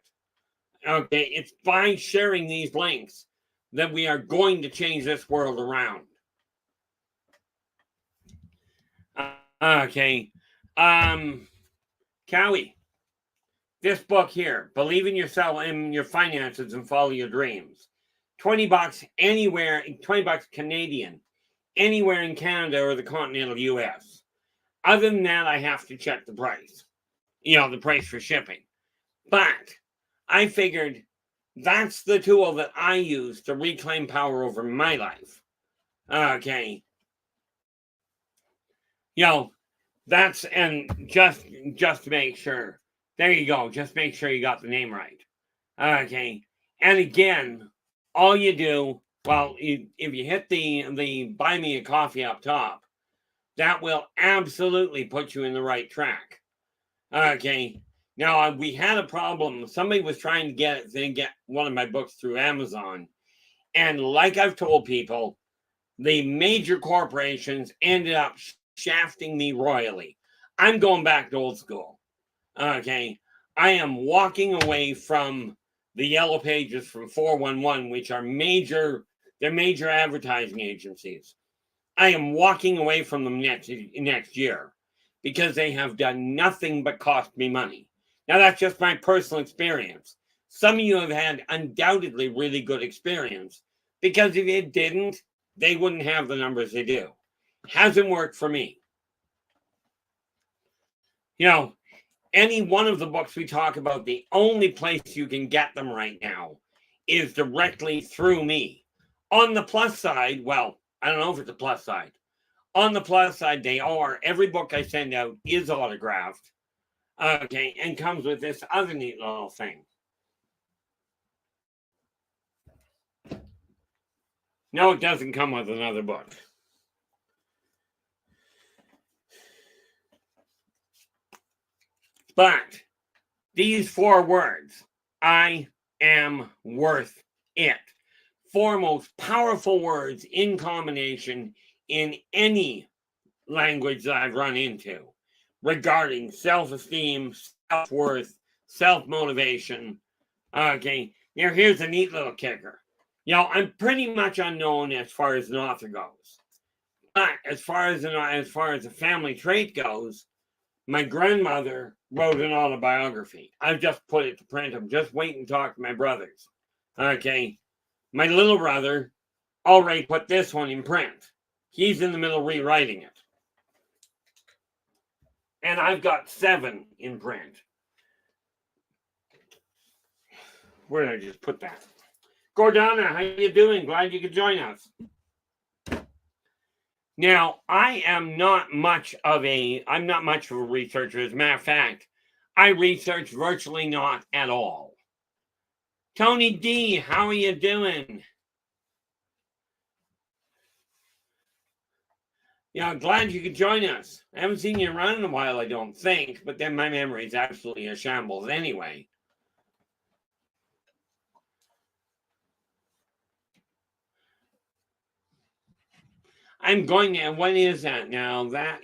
Okay, it's by sharing these links that we are going to change this world around. Okay, Cowie, this book here, Believe in Yourself and Your Finances and Follow Your Dreams. $20 anywhere, $20 Canadian, anywhere in Canada or the continental US. Other than that, I have to check the price. The price for shipping. But I figured that's the tool that I use to reclaim power over my life. Okay. That's, and just to make sure. There you go. Just make sure you got the name right. Okay. And again, all you do, well, if you hit the buy me a coffee up top, that will absolutely put you in the right track. Okay. Now, we had a problem. Somebody was trying to get one of my books through Amazon. And like I've told people, the major corporations ended up shafting me royally. I'm going back to old school. Okay. I am walking away from the yellow pages from 411, which are major advertising agencies. I am walking away from them next year because they have done nothing but cost me money. Now, that's just my personal experience. Some of you have had undoubtedly really good experience because if it didn't, they wouldn't have the numbers they do. Hasn't worked for me. Any one of the books we talk about, the only place you can get them right now is directly through me. On the plus side, well, I don't know if it's a plus side. On the plus side, they are. Every book I send out is autographed. Okay, and comes with this other neat little thing. No, it doesn't come with another book. But these 4 words, I am worth it. 4 most powerful words in combination in any language that I've run into regarding self-esteem, self-worth, self-motivation. Okay, now here's a neat little kicker. I'm pretty much unknown as far as an author goes. But as far as a family trait goes, my grandmother wrote an autobiography. I've just put it to print. I'm just waiting to talk to my brothers. Okay. My little brother already put this one in print. He's in the middle of rewriting it. And I've got 7 in print. Where did I just put that? Gordana, how you doing? Glad you could join us. Now, I'm not much of a researcher. As a matter of fact, I research virtually not at all. Tony D, how are you doing? Glad you could join us. I haven't seen you around in a while, I don't think, but then my memory is absolutely a shambles anyway. I'm going to, when is that now? That's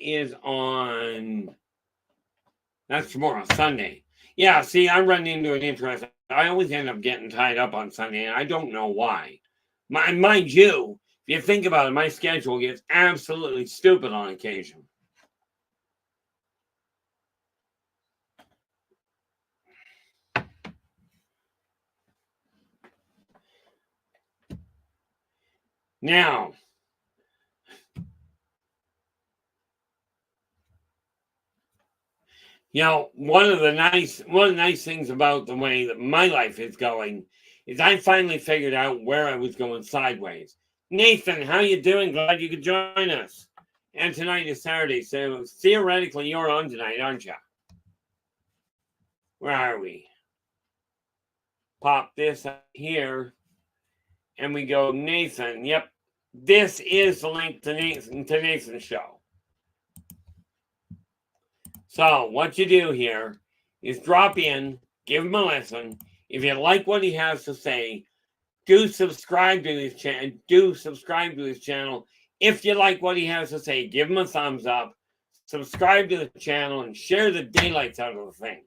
tomorrow, Sunday. Yeah, see, I'm running into an interest. I always end up getting tied up on Sunday, and I don't know why. Mind you, if you think about it, my schedule gets absolutely stupid on occasion. Now, one of the nice things about the way that my life is going is I finally figured out where I was going sideways. Nathan, how you doing? Glad you could join us. And tonight is Saturday, so theoretically you're on tonight, aren't you? Where are we? Pop this up here, and we go Nathan. Yep, this is the link to Nathan's show. So what you do here is drop in, give him a listen. If you like what he has to say, Do subscribe to his channel. If you like what he has to say, give him a thumbs up. Subscribe to the channel and share the daylights out of the thing.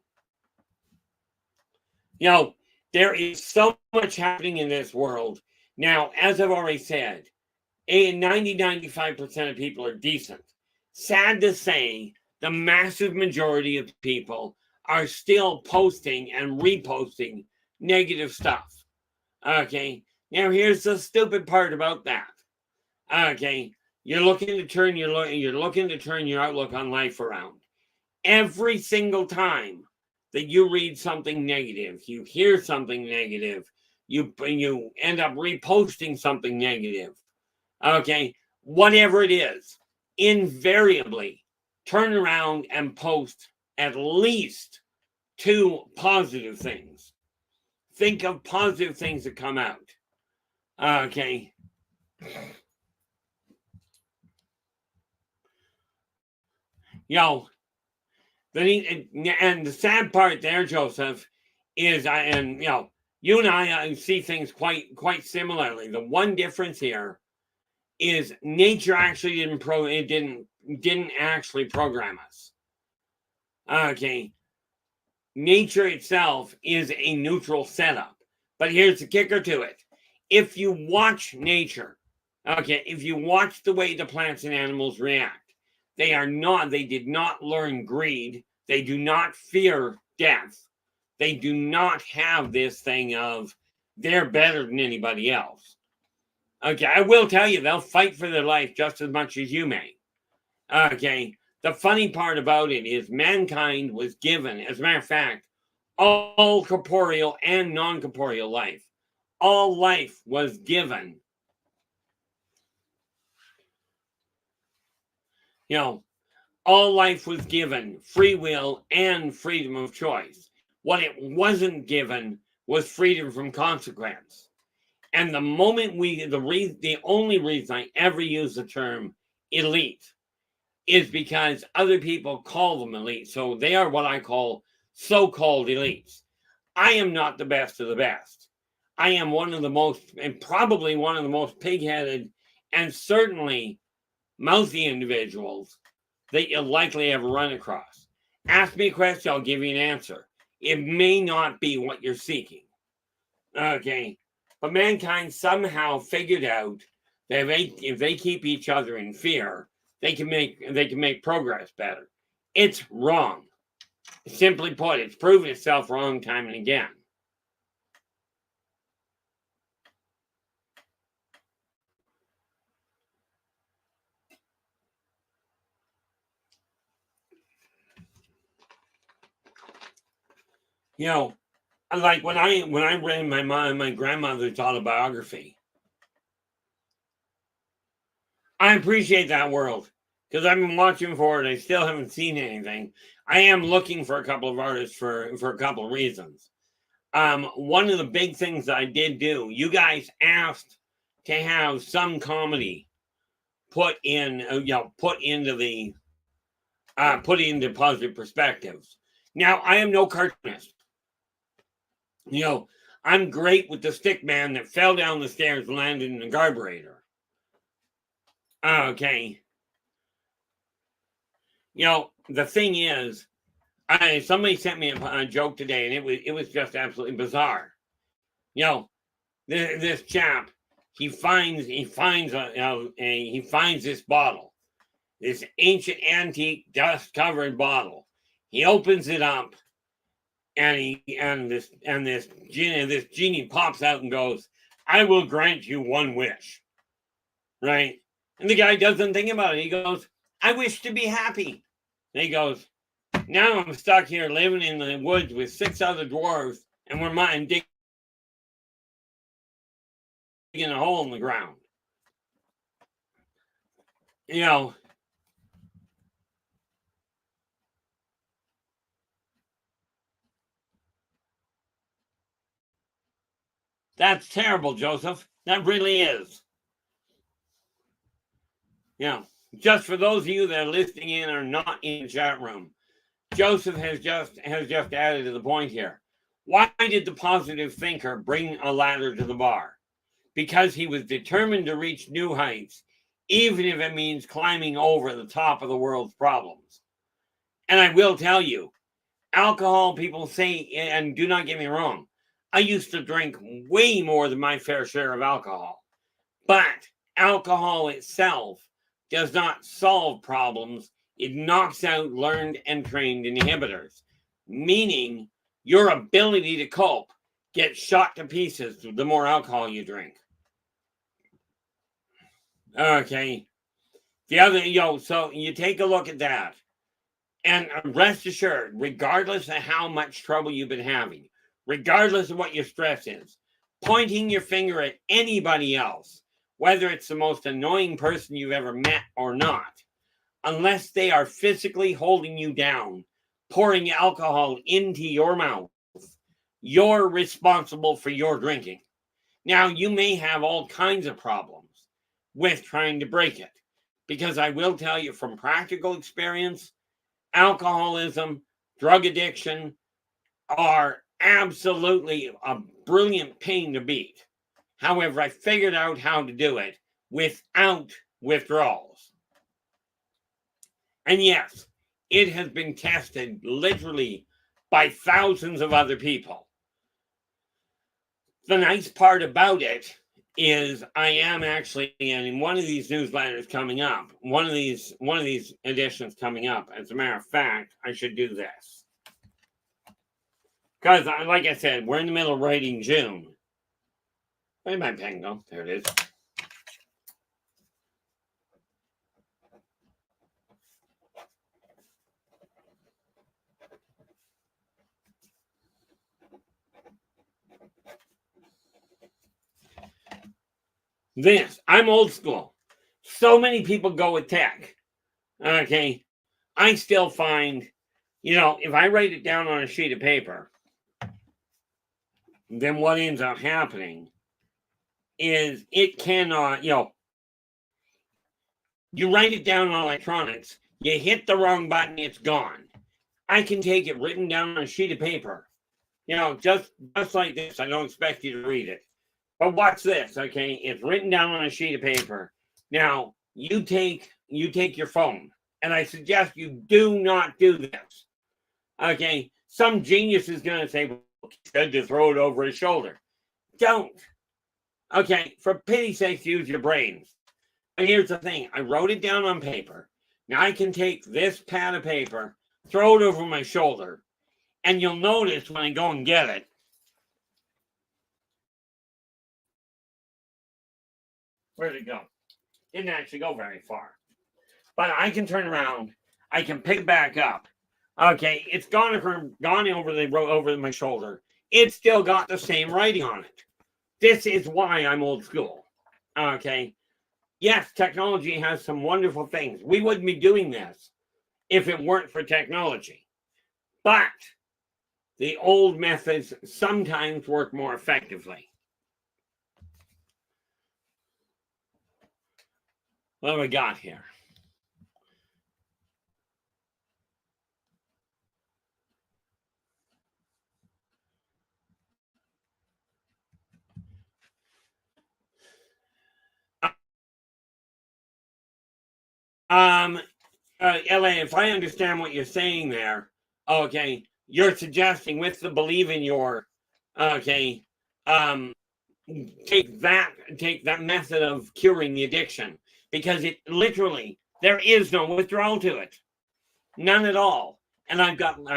There is so much happening in this world. Now, as I've already said, 95% of people are decent. Sad to say, the massive majority of people are still posting and reposting negative stuff. Okay, now here's the stupid part about that. Okay, you're looking to turn your outlook on life around. Every single time that you read something negative, you hear something negative, you end up reposting something negative. Okay, whatever it is, invariably turn around and post at least 2 positive things. Think of positive things that come out. Okay. And the sad part there, Joseph, is you and I see things quite similarly. The one difference here is nature actually didn't actually program us. Okay. Nature itself is a neutral setup. But here's the kicker to it. If you watch nature, if you watch the way the plants and animals react, they did not learn greed. They do not fear death. They do not have this thing of they're better than anybody else. Okay, I will tell you, they'll fight for their life just as much as you may. Okay. The funny part about it is mankind was given, as a matter of fact, all corporeal and non-corporeal life. All life was given. All life was given free will and freedom of choice. What it wasn't given was freedom from consequence. And the moment the only reason I ever use the term elite is because other people call them elite. So they are what I call so-called elites. I am not the best of the best. I am one of the most, and probably one of the most pig-headed and certainly mouthy individuals that you'll likely ever run across. Ask me a question, I'll give you an answer. It may not be what you're seeking. Okay. But mankind somehow figured out that if they keep each other in fear, they can make progress better. It's wrong. Simply put, it's proven itself wrong time and again. Like when I read my grandmother's autobiography, I appreciate that world because I've been watching for it. I still haven't seen anything. I am looking for a couple of artists for a couple of reasons. One of the big things that I did do, you guys asked to have some comedy put into positive perspectives. Now, I am no cartoonist. I'm great with the stick man that fell down the stairs and landed in the carburetor. Okay. The thing is, somebody sent me a joke today, and it was just absolutely bizarre. This chap, he finds this bottle, this ancient antique dust covered bottle. He opens it up, and this genie pops out and goes, "I will grant you one wish." Right? And the guy doesn't think about it. He goes, "I wish to be happy." And he goes, "Now I'm stuck here living in the woods with 6 other dwarves, and we're digging a hole in the ground." That's terrible, Joseph. That really is. Just for those of you that are listening in or not in the chat room, Joseph has just added to the point here. Why did the positive thinker bring a ladder to the bar? because he was determined to reach new heights, even if it means climbing over the top of the world's problems. And I will tell you, alcohol, people say, and do not get me wrong, I used to drink way more than my fair share of alcohol. But alcohol itself does not solve problems. It knocks out learned and trained inhibitors, meaning your ability to cope gets shot to pieces the more alcohol you drink. Okay. The other, so you take a look at that. And rest assured, regardless of how much trouble you've been having, regardless of what your stress is, pointing your finger at anybody else, whether it's the most annoying person you've ever met or not, unless they are physically holding you down, pouring alcohol into your mouth, you're responsible for your drinking. Now, you may have all kinds of problems with trying to break it, because I will tell you from practical experience, alcoholism, drug addiction are absolutely a brilliant pain to beat. However, I figured out how to do it without withdrawals. And yes, it has been tested literally by thousands of other people. The nice part about it is I am actually in one of these newsletters coming up, one of these editions coming up. As a matter of fact, I should do this. Because, like I said, we're in the middle of writing June. Where'd my pen go? There it is. I'm old school. So many people go with tech. Okay. I still find, if I write it down on a sheet of paper, then what ends up happening is it cannot, you write it down on electronics, you hit the wrong button, it's gone. I can take it written down on a sheet of paper, just like this. I don't expect you to read it. But watch this, okay? It's written down on a sheet of paper. Now, you take your phone, and I suggest you do not do this, okay? Some genius is going to say, well, it's good to throw it over his shoulder. Don't. Okay, for pity's sake, use your brains. And here's the thing. I wrote it down on paper. Now I can take this pad of paper, throw it over my shoulder, and you'll notice when I go and get it, where'd it go? Didn't actually go very far. But I can turn around. I can pick it back up. Okay, it's gone over my shoulder. It's still got the same writing on it. This is why I'm old school. Okay. Yes, technology has some wonderful things. We wouldn't be doing this if it weren't for technology. But the old methods sometimes work more effectively. What do we got here? LA, if I understand what you're saying there, okay, you're suggesting with the believe in your, okay, take that method of curing the addiction, because it literally, there is no withdrawal to it. None at all. And I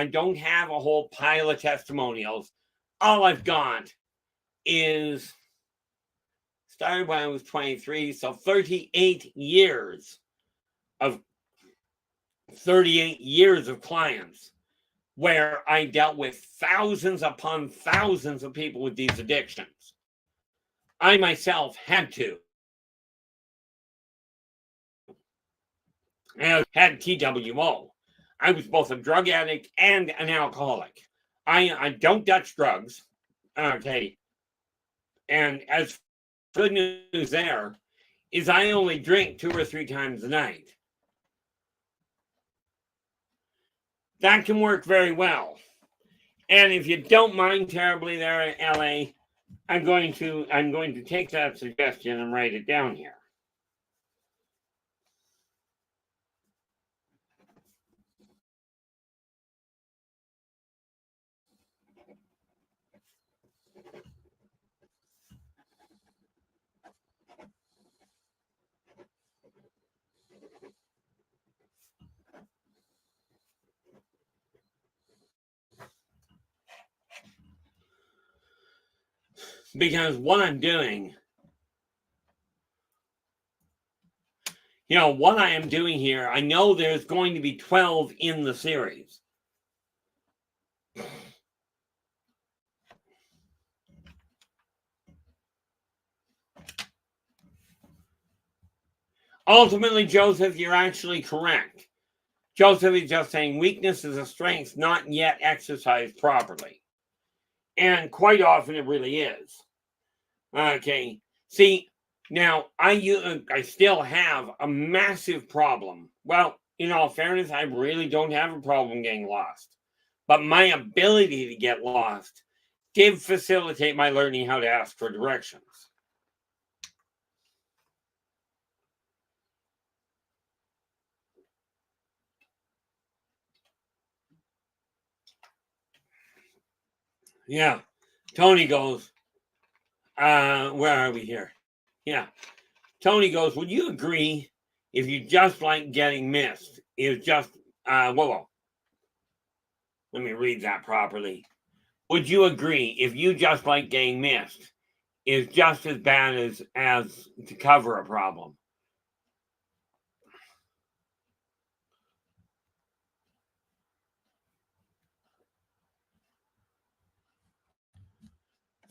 don't have a whole pile of testimonials. All I've got is started when I was 23, so 38 years of clients where I dealt with thousands upon thousands of people with these addictions. I myself had to. I had TWO. I was both a drug addict and an alcoholic. I don't touch drugs. Okay. And as good news there is I only drink 2 or 3 times a night. That can work very well. And if you don't mind terribly there in LA, I'm going to take that suggestion and write it down here. Because what I'm doing, what I am doing here, I know there's going to be 12 in the series. Ultimately, Joseph, you're actually correct. Joseph is just saying weakness is a strength not yet exercised properly. And quite often it really is. Okay. See, now I still have a massive problem. Well, in all fairness, I really don't have a problem getting lost. But my ability to get lost did facilitate my learning how to ask for directions. Yeah. Tony goes, where are we here? Yeah. Tony goes, would you agree if you just like getting missed is just, whoa. Let me read that properly. Would you agree if you just like getting missed is just as bad as to cover a problem?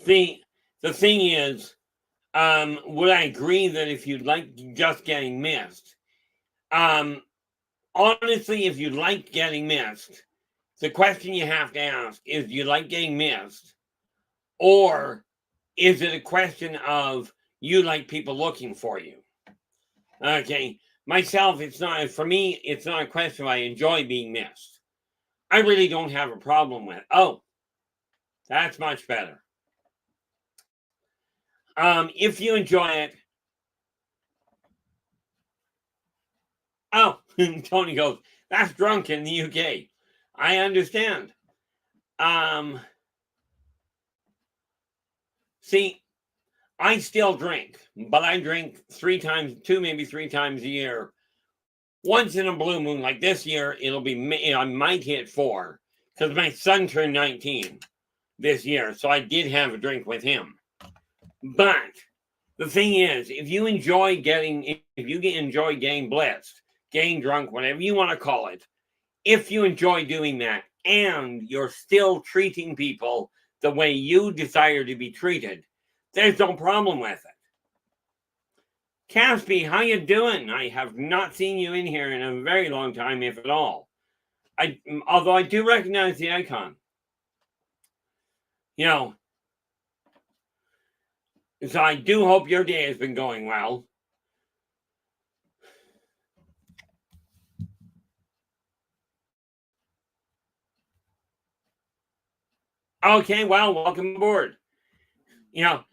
See, the thing is, would I agree that if you like just getting missed, honestly, if you like getting missed, the question you have to ask is, do you like getting missed? Or is it a question of you like people looking for you? Okay. Myself, it's not, for me, it's not a question of I enjoy being missed. I really don't have a problem with it. Oh, that's much better. If you enjoy it. Oh, Tony goes, that's drunk in the UK. I understand. See, I still drink, but I drink maybe three times a year. Once in a blue moon, like this year, I might hit 4 because my son turned 19 this year, so I did have a drink with him. But the thing is, if you enjoy getting blitzed, getting drunk, whatever you want to call it, if you enjoy doing that and you're still treating people the way you desire to be treated, there's no problem with it. Caspi, how you doing? I have not seen you in here in a very long time, if at all. Although I do recognize the icon. So I do hope your day has been going well. Okay, well, welcome aboard. You're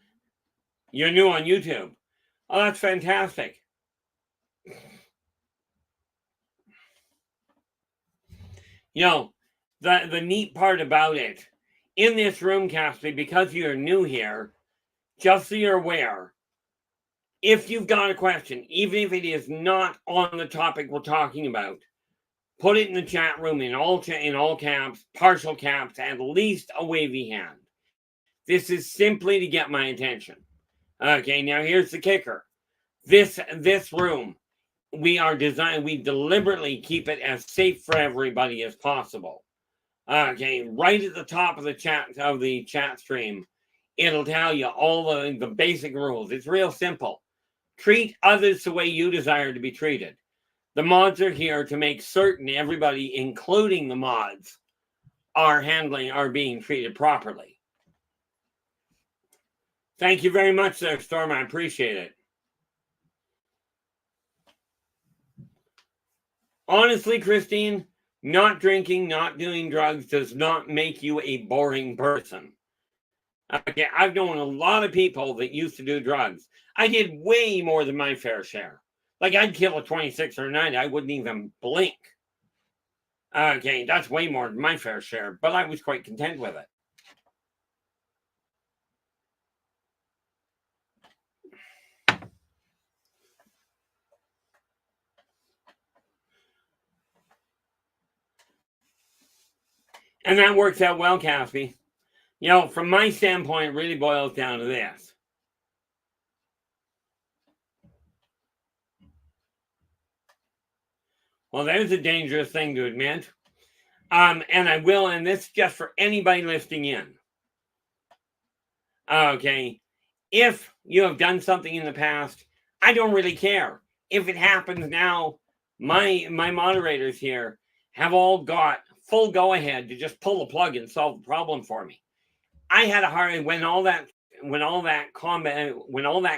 new on YouTube. Oh, that's fantastic. The neat part about it, in this room, Caspi, because you're new here, just so you're aware, if you've got a question, even if it is not on the topic we're talking about, put it in the chat room in all caps, partial caps, at least a wavy hand. This is simply to get my attention. Okay, now here's the kicker. This room, we deliberately keep it as safe for everybody as possible. Okay, right at the top of the chat stream, it'll tell you all the basic rules. It's real simple. Treat others the way you desire to be treated. The mods are here to make certain everybody, including the mods, are being treated properly. Thank you very much there, Storm. I appreciate it. Honestly, Christine, not drinking, not doing drugs does not make you a boring person. Okay, I've known a lot of people that used to do drugs. I did way more than my fair share. Like I'd kill a 26 or a 90, I wouldn't even blink. Okay, that's way more than my fair share, but I was quite content with it. And that works out well, Caspi. You know, from my standpoint, it really boils down to this. Well, there's a dangerous thing to admit. And I will, and this is just for anybody listening in. Okay. If you have done something in the past, I don't really care. If it happens now, my moderators here have all got full go ahead to just pull the plug and solve the problem for me. I had a hard when all that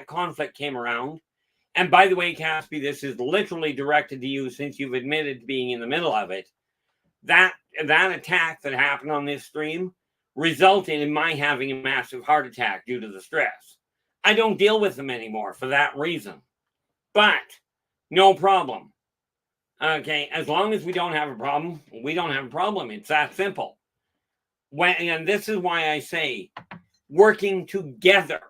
conflict came around. And by the way, Caspi, this is literally directed to you since you've admitted to being in the middle of it. That attack that happened on this stream resulted in my having a massive heart attack due to the stress. I don't deal with them anymore for that reason. But no problem. Okay, as long as we don't have a problem, we don't have a problem. It's that simple. And this is why I say working together.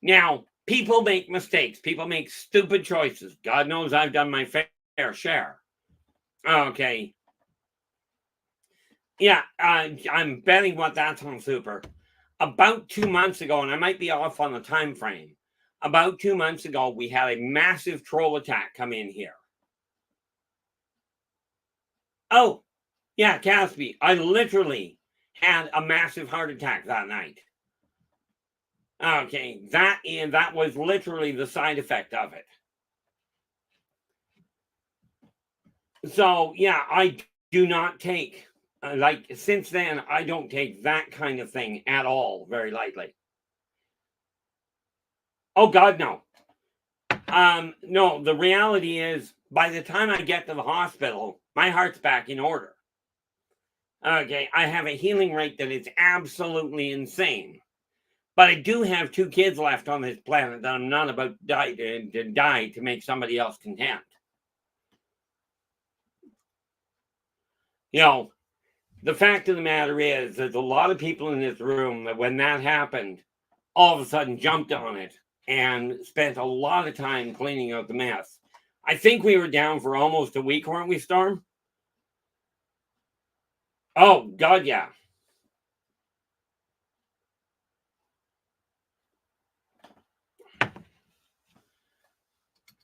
Now, people make mistakes. People make stupid choices. God knows I've done my fair share. Okay. Yeah, I'm betting what that's on Super. About 2 months ago, and I might be off on the time frame. About 2 months ago, we had a massive troll attack come in here. Oh, yeah, Caspi, I literally had a massive heart attack that night. Okay, that was literally the side effect of it. So, yeah, I do not take, like, since then, I don't take that kind of thing at all very lightly. Oh, God, no. No, the reality is, by the time I get to the hospital, my heart's back in order. Okay, I have a healing rate that is absolutely insane. But I do have 2 kids left on this planet that I'm not about to die to make somebody else content. You know, the fact of the matter is, there's a lot of people in this room that when that happened, all of a sudden jumped on it and spent a lot of time cleaning out the mess. I think we were down for almost a week, weren't we, Storm? Oh, God, yeah.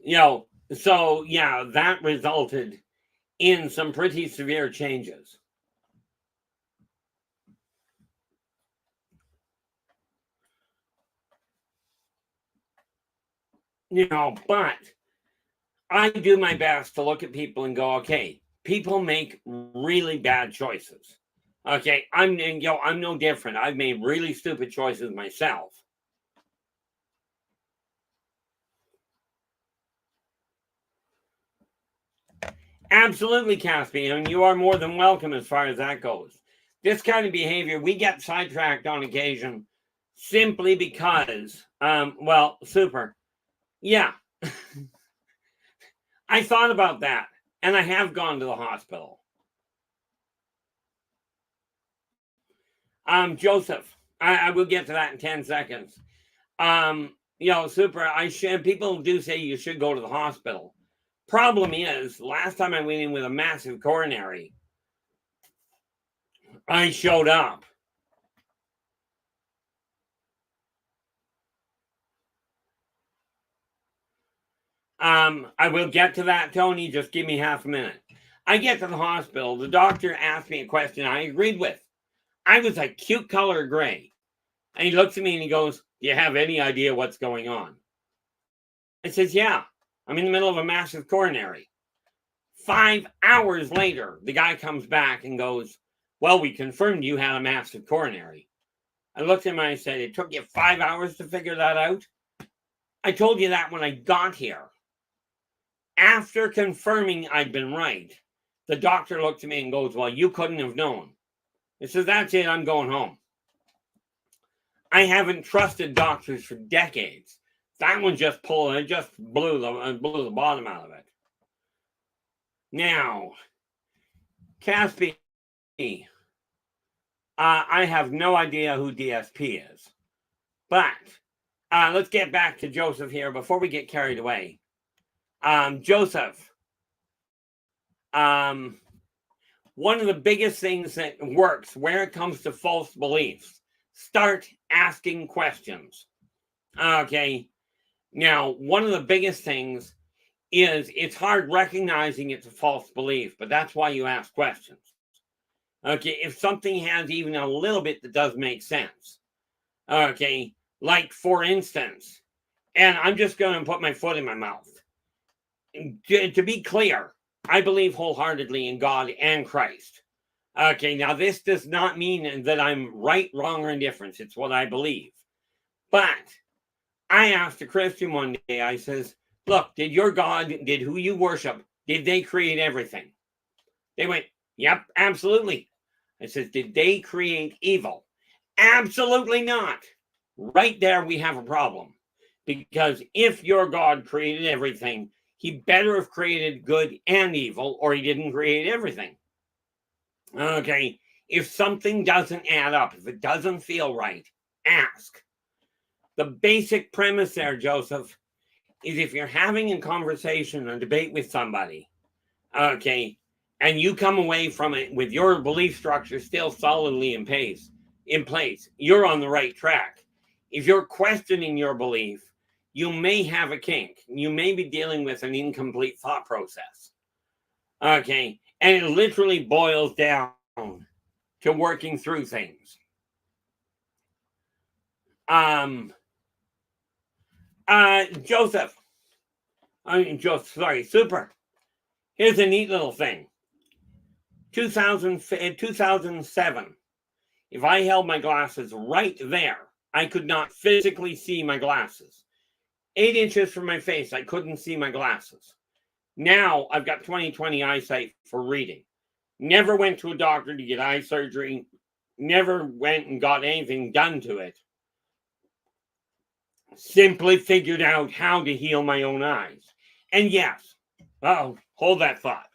You know, so yeah, that resulted in some pretty severe changes. You know, but I do my best to look at people and go, okay, people make really bad choices. Okay, I'm no different. I've made really stupid choices myself. Absolutely, Caspian, and you are more than welcome as far as that goes. This kind of behavior, we get sidetracked on occasion simply because, well, Super. Yeah, I thought about that, and I have gone to the hospital. Joseph, I will get to that in 10 seconds. Super, people do say you should go to the hospital. Problem is, last time I went in with a massive coronary, I showed up. I will get to that, Tony. Just give me half a minute. I get to the hospital. The doctor asked me a question I agreed with. I was a cute color gray. And he looks at me and he goes, "Do you have any idea what's going on?" I says, "Yeah, I'm in the middle of a massive coronary." 5 hours later, the guy comes back and goes, "Well, we confirmed you had a massive coronary." I looked at him and I said, "It took you 5 hours to figure that out?" I told you that when I got here. After confirming I'd been right, the doctor looked at me and goes, "Well, you couldn't have known." I said, "That's it, I'm going home." I haven't trusted doctors for decades. That one just blew the bottom out of it. Now, Caspi, I have no idea who DSP is, but let's get back to Joseph here before we get carried away. Joseph, one of the biggest things that works where it comes to false beliefs, start asking questions. Okay. Now, one of the biggest things is it's hard recognizing it's a false belief, but that's why you ask questions. Okay. If something has even a little bit that does make sense. Okay. Like, for instance, and I'm just going to put my foot in my mouth. To be clear, I believe wholeheartedly in God and Christ. Okay, now this does not mean that I'm right, wrong, or indifferent. It's what I believe. But I asked a Christian one day, I says, look, did your God, did who you worship, did they create everything? They went, yep, absolutely. I says, did they create evil? Absolutely not. Right there, we have a problem. Because if your God created everything, he better have created good and evil, or he didn't create everything. Okay, if something doesn't add up, if it doesn't feel right, ask. The basic premise there, Joseph, is if you're having a conversation, a debate with somebody, okay, and you come away from it with your belief structure still solidly in place, you're on the right track. If you're questioning your belief, you may have a kink. You may be dealing with an incomplete thought process. Okay, and it literally boils down to working through things. Joseph. Super. Here's a neat little thing. 2007. If I held my glasses right there, I could not physically see my glasses. 8 inches from my face, I couldn't see my glasses. Now I've got 20/20 eyesight for reading. Never went to a doctor to get eye surgery. Never went and got anything done to it. Simply figured out how to heal my own eyes. And yes, hold that thought.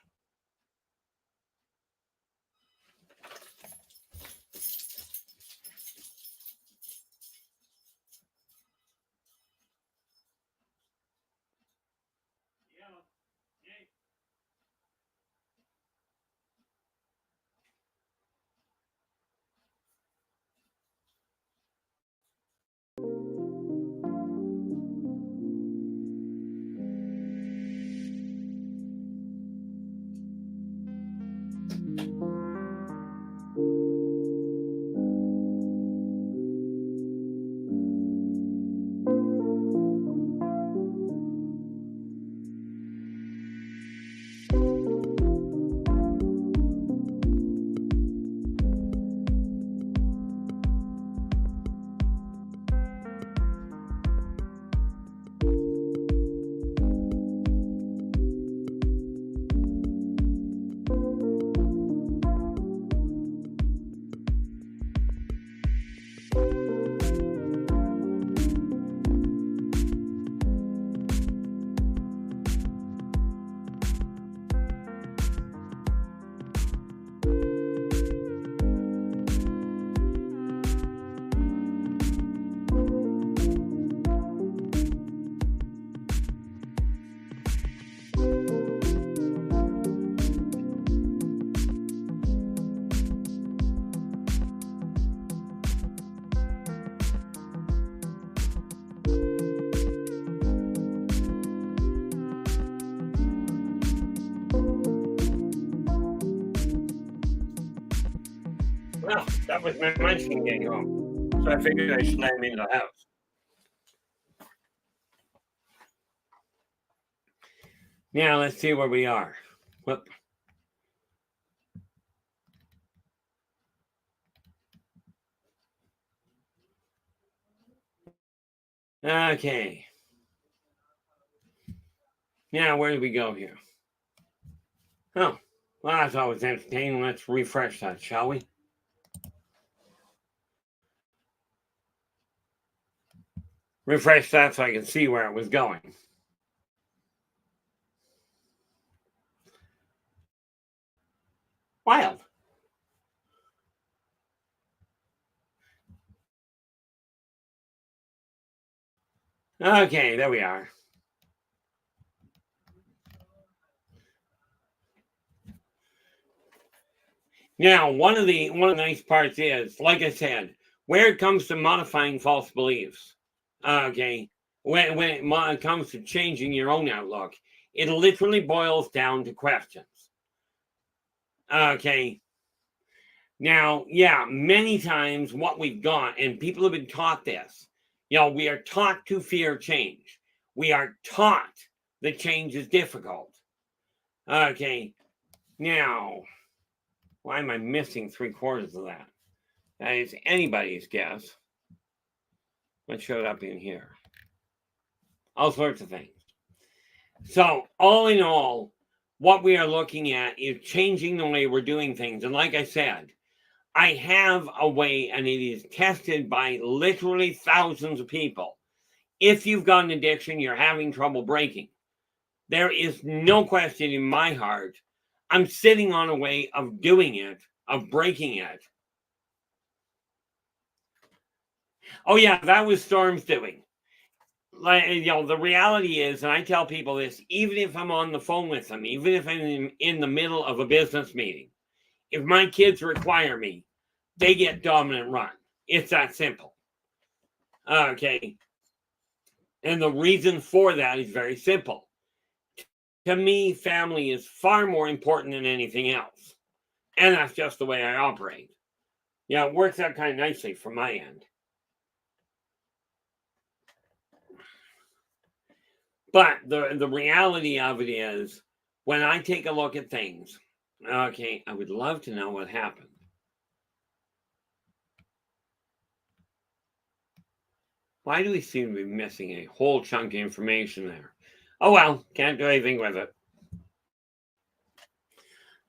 Well, that was my munchkin getting home. So I figured I should let him into the house. Now let's see where we are. Whoop. Okay. Now, where do we go here? Oh, well, that's always entertaining. Let's refresh that, shall we? refresh that so I can see where it was going. Wild. Okay, there we are. Now, one of the nice parts is, like I said, where it comes to modifying false beliefs. Okay, when it comes to changing your own outlook, it literally boils down to questions. Okay. Now, yeah, many times what we've got, and people have been taught this, we are taught to fear change. We are taught that change is difficult. Okay. Now, why am I missing 3/4 of that? That is anybody's guess. What showed up in here? All sorts of things. So, all in all, what we are looking at is changing the way we're doing things. And like I said, I have a way, and it is tested by literally thousands of people. If you've got an addiction, you're having trouble breaking. There is no question in my heart. I'm sitting on a way of doing it, of breaking it. Oh, yeah, that was Storm's doing. Like, the reality is, and I tell people this, even if I'm on the phone with them, even if I'm in the middle of a business meeting, if my kids require me, they get dominant run. It's that simple. Okay. And the reason for that is very simple. To me, family is far more important than anything else. And that's just the way I operate. Yeah, it works out kind of nicely from my end. But the reality of it is, when I take a look at things, okay, I would love to know what happened. Why do we seem to be missing a whole chunk of information there? Oh well, can't do anything with it.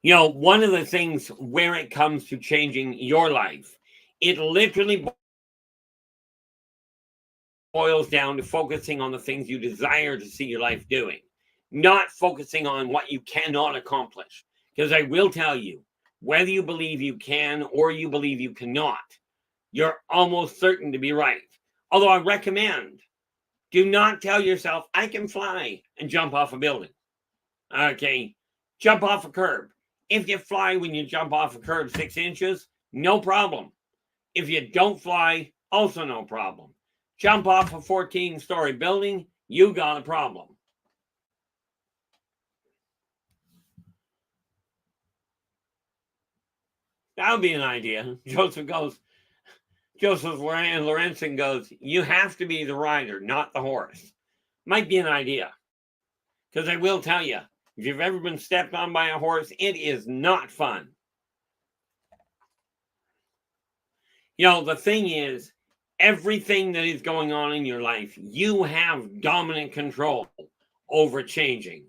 One of the things where it comes to changing your life, it literally boils down to focusing on the things you desire to see your life doing, not focusing on what you cannot accomplish. Because I will tell you, whether you believe you can or you believe you cannot, you're almost certain to be right. Although I recommend, do not tell yourself, I can fly and jump off a building. Okay, jump off a curb. If you fly when you jump off a curb 6 inches, no problem. If you don't fly, also no problem. Jump off a 14-story building, you got a problem. That would be an idea. Joseph Lorenzen goes, you have to be the rider, not the horse. Might be an idea. Because I will tell you, if you've ever been stepped on by a horse, it is not fun. The thing is, everything that is going on in your life, you have dominant control over changing.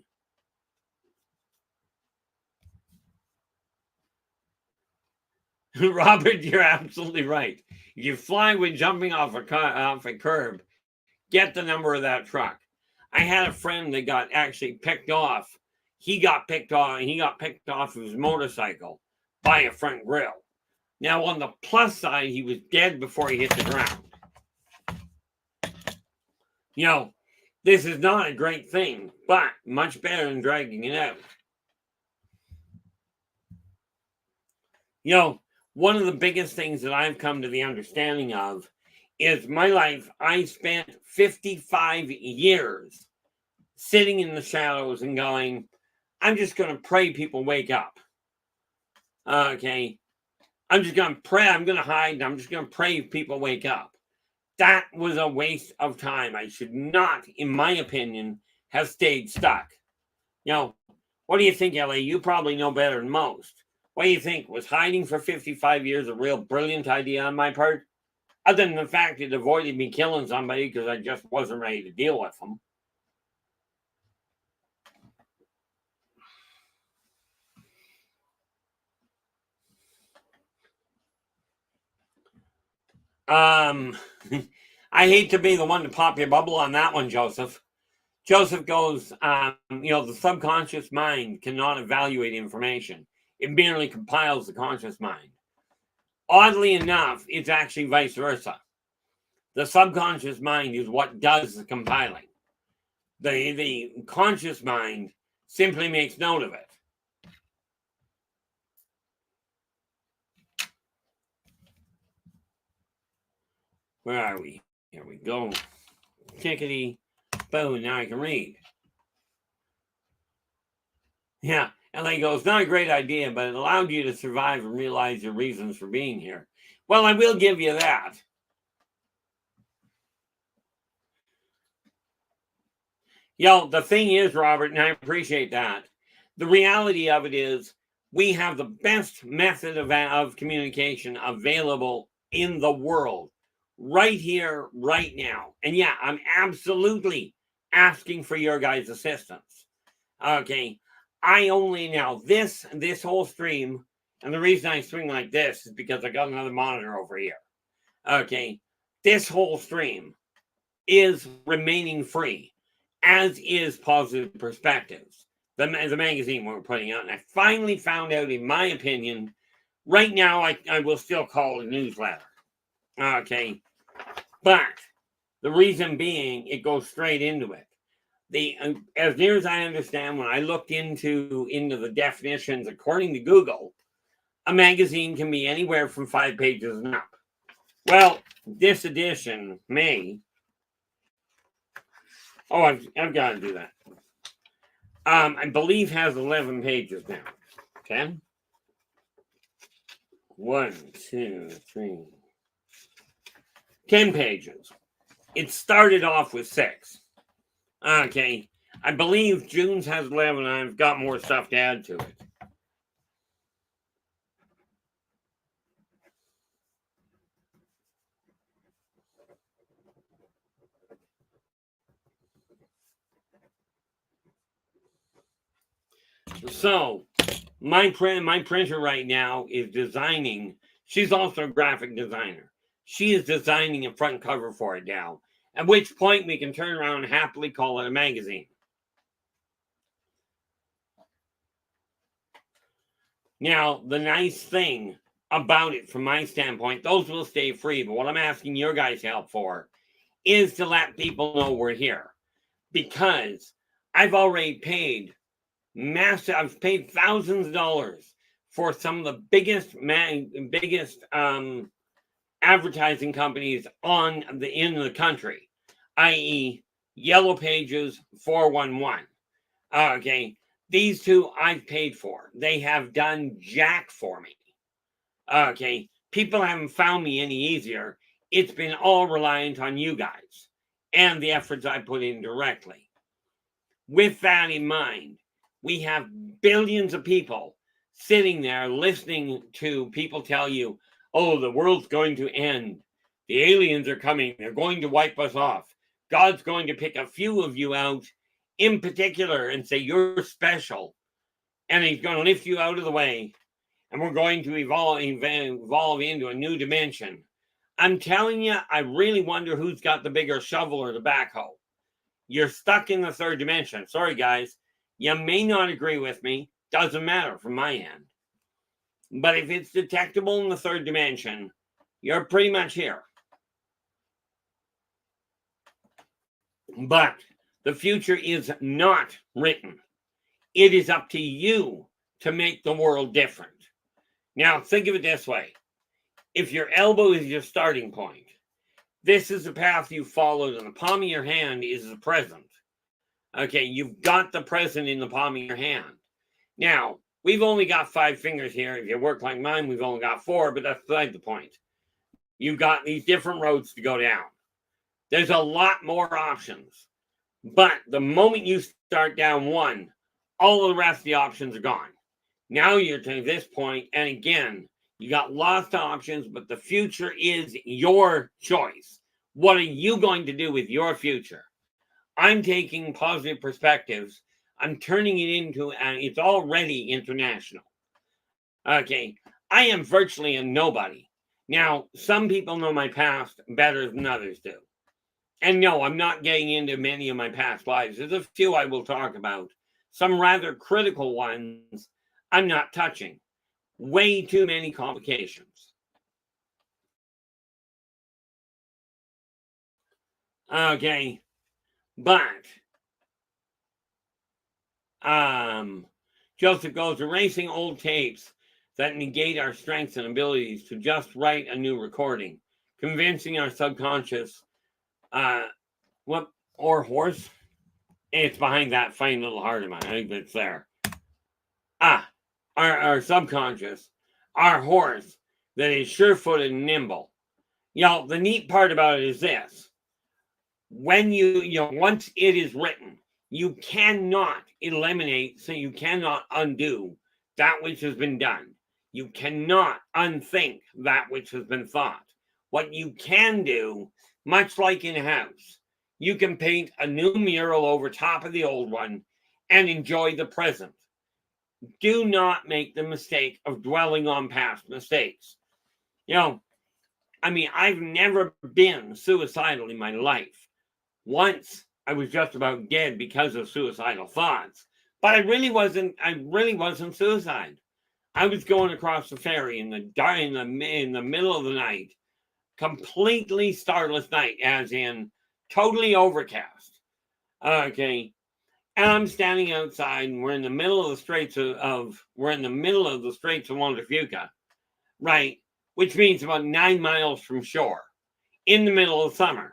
Robert, you're absolutely right. If you fly when jumping off a curb, get the number of that truck. I had a friend that got actually picked off. He got picked off his motorcycle by a front grill. Now, on the plus side, he was dead before he hit the ground. This is not a great thing, but much better than dragging it out. One of the biggest things that I've come to the understanding of is my life. I spent 55 years sitting in the shadows and going, I'm just going to pray people wake up. Okay. I'm just going to pray. I'm going to hide. And I'm just going to pray people wake up. That was a waste of time. I should not, in my opinion, have stayed stuck. What do you think, Ellie? You probably know better than most. What do you think? Was hiding for 55 years a real brilliant idea on my part? Other than the fact it avoided me killing somebody because I just wasn't ready to deal with them. I hate to be the one to pop your bubble on that one, Joseph. Joseph goes, the subconscious mind cannot evaluate information. It merely compiles the conscious mind. Oddly enough, it's actually vice versa. The subconscious mind is what does the compiling. The conscious mind simply makes note of it. Where are we? Here we go. Tickety, boom, now I can read. Yeah, LA goes, not a great idea, but it allowed you to survive and realize your reasons for being here. Well, I will give you that. The thing is, Robert, and I appreciate that, the reality of it is we have the best method of communication available in the world right here, right now. And yeah, I'm absolutely asking for your guys' assistance. Okay. I only now this whole stream, and the reason I swing like this is because I got another monitor over here. Okay. This whole stream is remaining free, as is Positive Perspectives, the magazine we're putting out. And I finally found out, in my opinion, right now I will still call it a newsletter. Okay. But the reason being, it goes straight into it. As near as I understand, when I looked into the definitions, according to Google, a magazine can be anywhere from 5 pages and up. Well, this edition may. Oh, I've got to do that. I believe has 11 pages now. 10. 1, 2, 3. 10 pages. It started off with 6. Okay. I believe June's has 11. I've got more stuff to add to it. So, my printer right now is designing. She's also a graphic designer. She is designing a front cover for it now. At which point we can turn around and happily call it a magazine. Now, the nice thing about it, from my standpoint, those will stay free. But what I'm asking your guys' help for is to let people know we're here, because I've already paid I've paid thousands of dollars for some of the biggest advertising companies in the country, i.e., Yellow Pages, 411. Okay, these two I've paid for. They have done jack for me. Okay, people haven't found me any easier. It's been all reliant on you guys and the efforts I put in directly. With that in mind, we have billions of people sitting there listening to people tell you, oh, the world's going to end. The aliens are coming. They're going to wipe us off. God's going to pick a few of you out in particular and say, you're special. And he's going to lift you out of the way. And we're going to evolve into a new dimension. I'm telling you, I really wonder who's got the bigger shovel or the backhoe. You're stuck in the third dimension. Sorry, guys. You may not agree with me. Doesn't matter from my end. But if it's detectable in the third dimension, you're pretty much here. But the future is not written. It is up to you to make the world different. Now, think of it this way. If your elbow is your starting point, this is the path you followed, and the palm of your hand is the present. Okay, you've got the present in the palm of your hand. Now, we've only got 5 fingers here. If you work like mine, we've only got 4, but that's beside the point. You've got these different roads to go down. There's a lot more options. But the moment you start down one, all of the rest of the options are gone. Now you're to this point, and again, you got lots of options, but the future is your choice. What are you going to do with your future? I'm taking Positive Perspectives. I'm turning it into, it's already international. Okay, I am virtually a nobody. Now, some people know my past better than others do. And no, I'm not getting into many of my past lives. There's a few I will talk about. Some rather critical ones I'm not touching. Way too many complications. Okay. But Joseph goes, erasing old tapes that negate our strengths and abilities to just write a new recording, convincing our subconscious, what, or horse? It's behind that fine little heart of mine. I think it's there. Our subconscious, our horse that is sure-footed and nimble. The neat part about it is this. When once it is written, you cannot eliminate, so you cannot undo that which has been done. You cannot unthink that which has been thought. What you can do, much like in a house, you can paint a new mural over top of the old one and enjoy the present. Do not make the mistake of dwelling on past mistakes. I've never been suicidal in my life. Once I was just about dead because of suicidal thoughts, but I really wasn't suicide. I was going across the ferry in the middle of the night, completely starless night, as in totally overcast. Okay. And I'm standing outside, and we're in the middle of the Straits of Juan de Fuca, right? Which means about 9 miles from shore, in the middle of summer.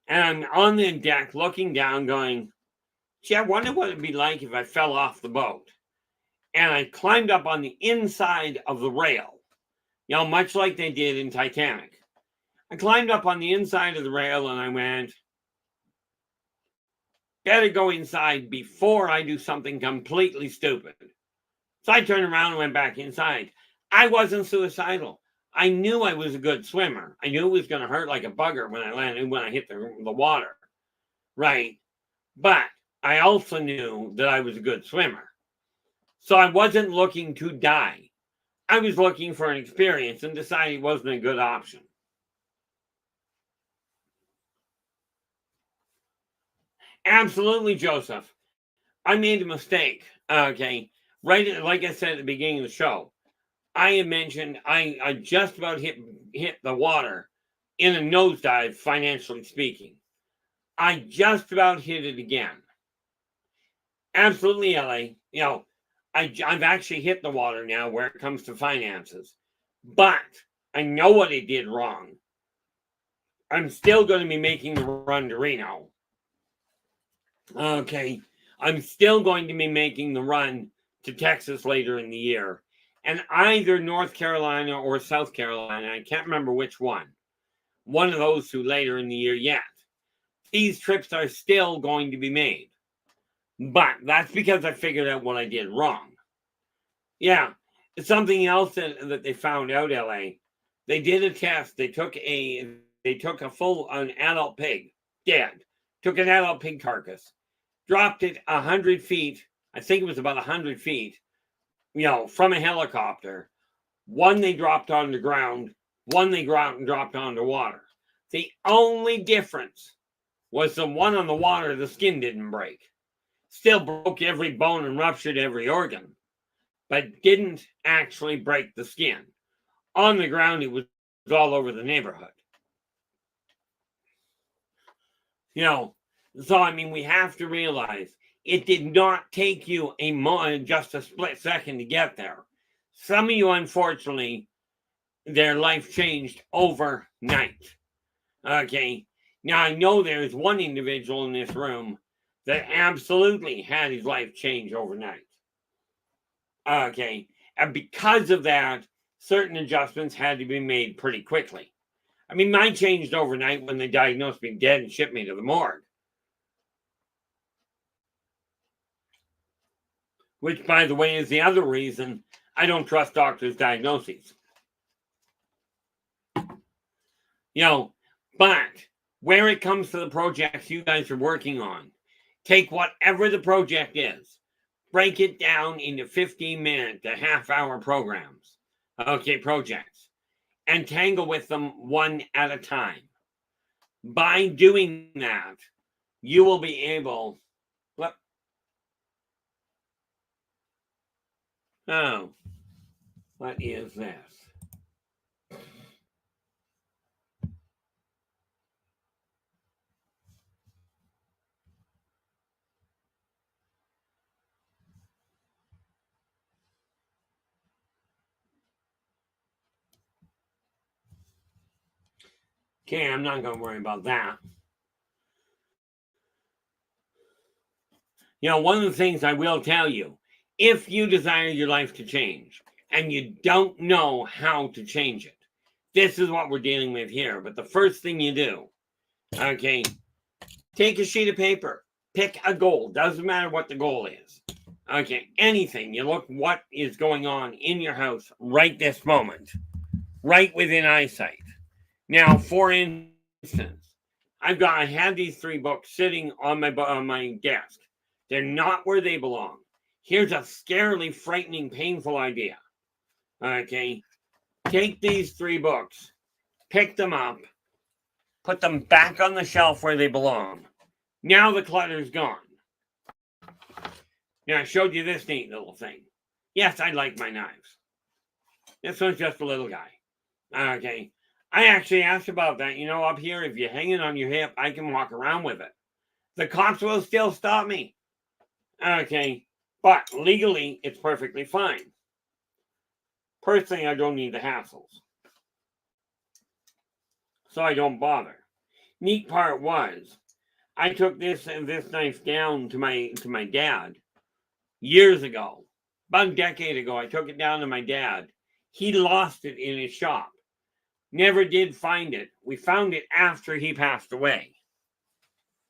And I'm on the deck looking down, going, gee, I wonder what it'd be like if I fell off the boat. And I climbed up on the inside of the rail, much like they did in Titanic. I climbed up on the inside of the rail, and I went, better go inside before I do something completely stupid. So I turned around and went back inside. I wasn't suicidal. I knew I was a good swimmer. I knew it was going to hurt like a bugger when I hit the water, right? But I also knew that I was a good swimmer. So I wasn't looking to die. I was looking for an experience and decided it wasn't a good option. Absolutely, Joseph. I made a mistake. Okay. Right, like I said at the beginning of the show, I had mentioned I just about hit the water in a nosedive, financially speaking. I just about hit it again. Absolutely, LA. I've actually hit the water now where it comes to finances. But I know what I did wrong. I'm still going to be making the run to Reno. Okay. I'm still going to be making the run to Texas later in the year. And either North Carolina or South Carolina, I can't remember which one of those two later in the year yet. These trips are still going to be made. But that's because I figured out what I did wrong. Yeah. Something else that they found out, LA. They did a test. They took an adult pig, dead. Took an adult pig carcass, dropped it 100 feet. I think it was about 100 feet, from a helicopter. One they dropped on the ground, one they dropped onto water. The only difference was the one on the water, the skin didn't break. Still broke every bone and ruptured every organ, but didn't actually break the skin. On the ground, it was all over the neighborhood. So we have to realize it did not take you just a split second to get there. Some of you, unfortunately, their life changed overnight. Okay. Now, I know there's one individual in this room that absolutely had his life change overnight. Okay. And because of that, certain adjustments had to be made pretty quickly. Mine changed overnight when they diagnosed me dead and shipped me to the morgue. Which, by the way, is the other reason I don't trust doctors' diagnoses. But where it comes to the projects you guys are working on, take whatever the project is, break it down into 15-minute to half-hour programs, projects, and tangle with them one at a time. By doing that, you will be able... Oh, what is this? Okay, I'm not going to worry about that. You know, one of the things I will tell you, if you desire your life to change and you don't know how to change it, this is what we're dealing with here. But the first thing you do, okay, take a sheet of paper, pick a goal. Doesn't matter what the goal is. Okay, anything. You look what is going on in your house right this moment, right within eyesight. Now, for instance, I had these 3 books sitting on my desk. They're not where they belong. Here's a scarily frightening, painful idea. Okay, take these 3 books, pick them up, put them back on the shelf where they belong. Now the clutter's gone. Now, I showed you this neat little thing. Yes, I like my knives. This one's just a little guy. Okay. I actually asked about that. You know, up here, if you hang it on your hip, I can walk around with it. The cops will still stop me. Okay. But legally, it's perfectly fine. Personally, I don't need the hassles. So I don't bother. Neat part was, I took this knife down to my dad years ago. About a decade ago, I took it down to my dad. He lost it in his shop. Never did find it. We found it after he passed away.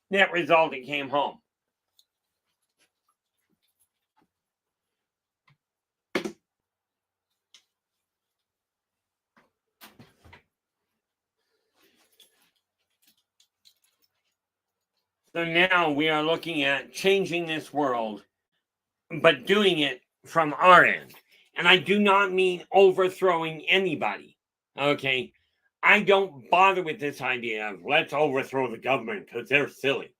Net result, it came home. So now we are looking at changing this world, but doing it from our end. And I do not mean overthrowing anybody. Okay? I don't bother with this idea of let's overthrow the government because they're silly.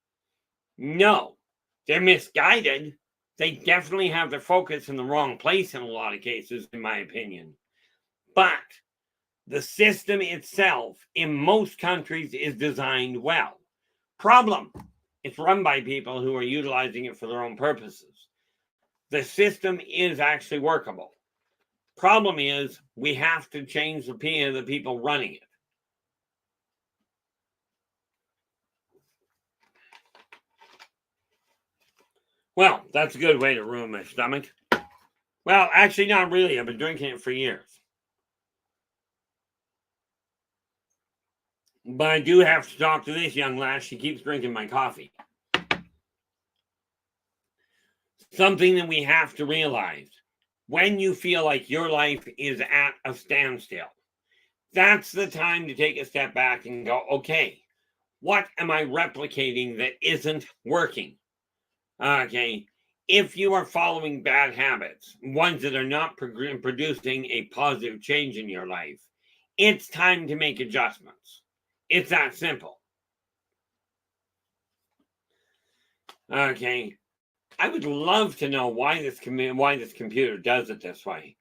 No, they're misguided. They definitely have their focus in the wrong place in a lot of cases, in my opinion. But the system itself in most countries is designed well. Problem, it's run by people who are utilizing it for their own purposes. The system is actually workable. Problem is, we have to change the people running it. Well, that's a good way to ruin my stomach. Well, actually, not really. I've been drinking it for years. But I do have to talk to this young lass. She keeps drinking my coffee. Something that we have to realize. When you feel like your life is at a standstill, that's the time to take a step back and go, okay, what am I replicating that isn't working? Okay, if you are following bad habits, ones that are not producing a positive change in your life, it's time to make adjustments. It's that simple. Okay, I would love to know why this computer does it this way.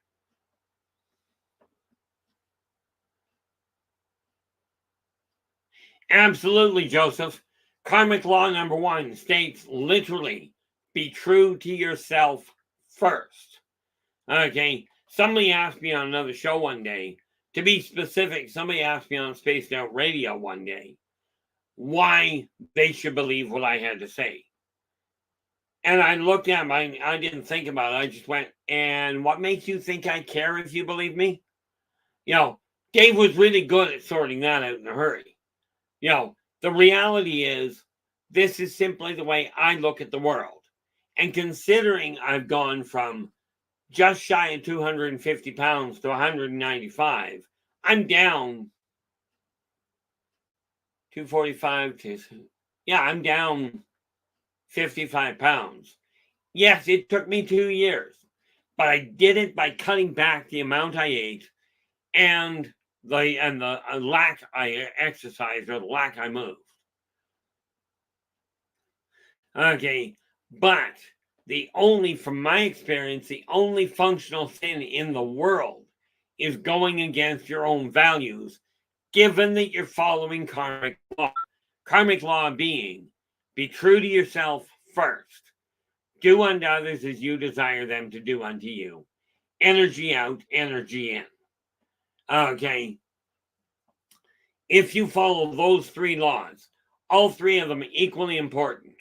Absolutely, Joseph. Karmic law number 1 states literally, be true to yourself first. Okay, somebody asked me on another show one day, to be specific, somebody asked me on Spaced Out Radio one day why they should believe what I had to say. And I looked at him, I didn't think about it. I just went, and what makes you think I care if you believe me? You know, Dave was really good at sorting that out in a hurry. You know, the reality is, this is simply the way I look at the world. And considering I've gone from just shy of 250 pounds to 195, I'm down 245 to, yeah, I'm down 55 pounds. Yes, it took me 2 years, but I did it by cutting back the amount I ate and the lack I exercised or the lack I moved. Okay, but from my experience, the only functional sin in the world is going against your own values, given that you're following karmic law. Karmic law being, be true to yourself first. Do unto others as you desire them to do unto you. Energy out, energy in. Okay. If you follow those three laws, all three of them equally important,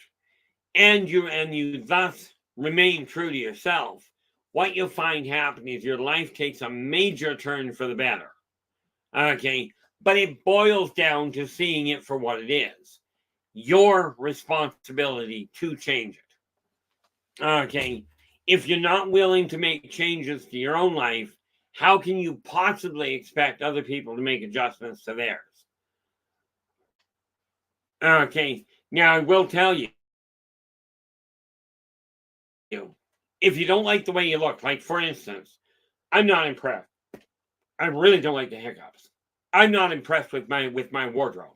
and you thus remain true to yourself, what you'll find happening is your life takes a major turn for the better. Okay. But it boils down to seeing it for what it is. Your responsibility to change it. Okay. If you're not willing to make changes to your own life, how can you possibly expect other people to make adjustments to theirs? Okay. Now, I will tell you, if you don't like the way you look, like for instance, I'm not impressed. I really don't like the hiccups. I'm not impressed with my wardrobe.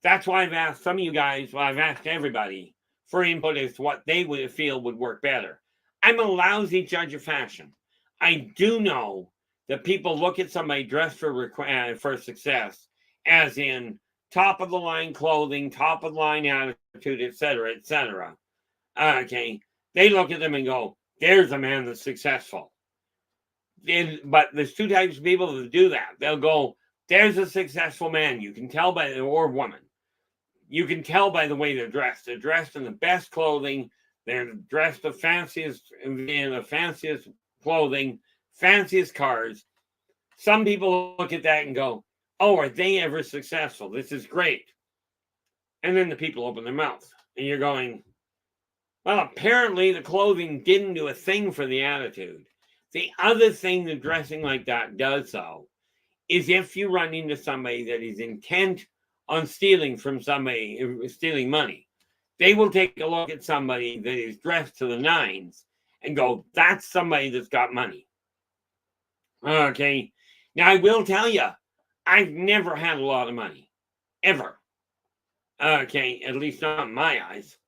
That's why I've asked some of you guys, well, I've asked everybody for input as to what they would feel would work better. I'm a lousy judge of fashion. I do know that people look at somebody dressed for success, as in top of the line clothing, top of the line attitude, etc., etc. Okay, they look at them and go, "There's a man that's successful." But there's two types of people that do that. They'll go, "There's a successful man." You can tell by or woman. You can tell by the way they're dressed. They're dressed in the best clothing. They're dressed in the fanciest clothing, fanciest cars. Some people look at that and go, "Oh, are they ever successful? This is great." And then the people open their mouth, and you're going, "Well, apparently the clothing didn't do a thing for the attitude." The other thing that dressing like that does, though, is if you run into somebody that is intent on stealing from somebody, stealing money, they will take a look at somebody that is dressed to the nines and go, "That's somebody that's got money." Okay. Now, I will tell you, I've never had a lot of money, ever. Okay. At least not in my eyes.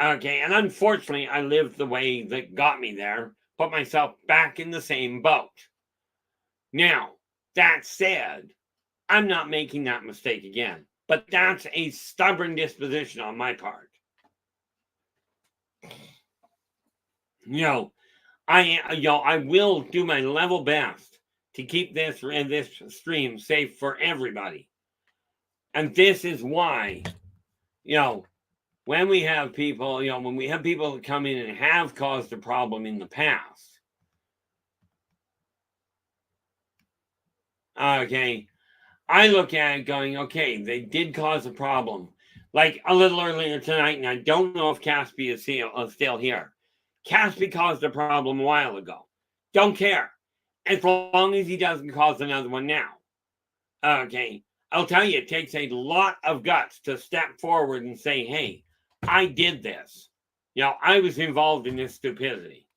Okay. And unfortunately, I lived the way that got me there, put myself back in the same boat. Now, that said, I'm not making that mistake again. But that's a stubborn disposition on my part. I will do my level best to keep this stream safe for everybody. And this is why, when we have people, that come in and have caused a problem in the past, okay, I look at it going, okay, they did cause a problem. Like a little earlier tonight, and I don't know if Caspi is still here. Caspi caused a problem a while ago. Don't care. As long as he doesn't cause another one now. Okay. I'll tell you, it takes a lot of guts to step forward and say, "Hey, I did this. I was involved in this stupidity."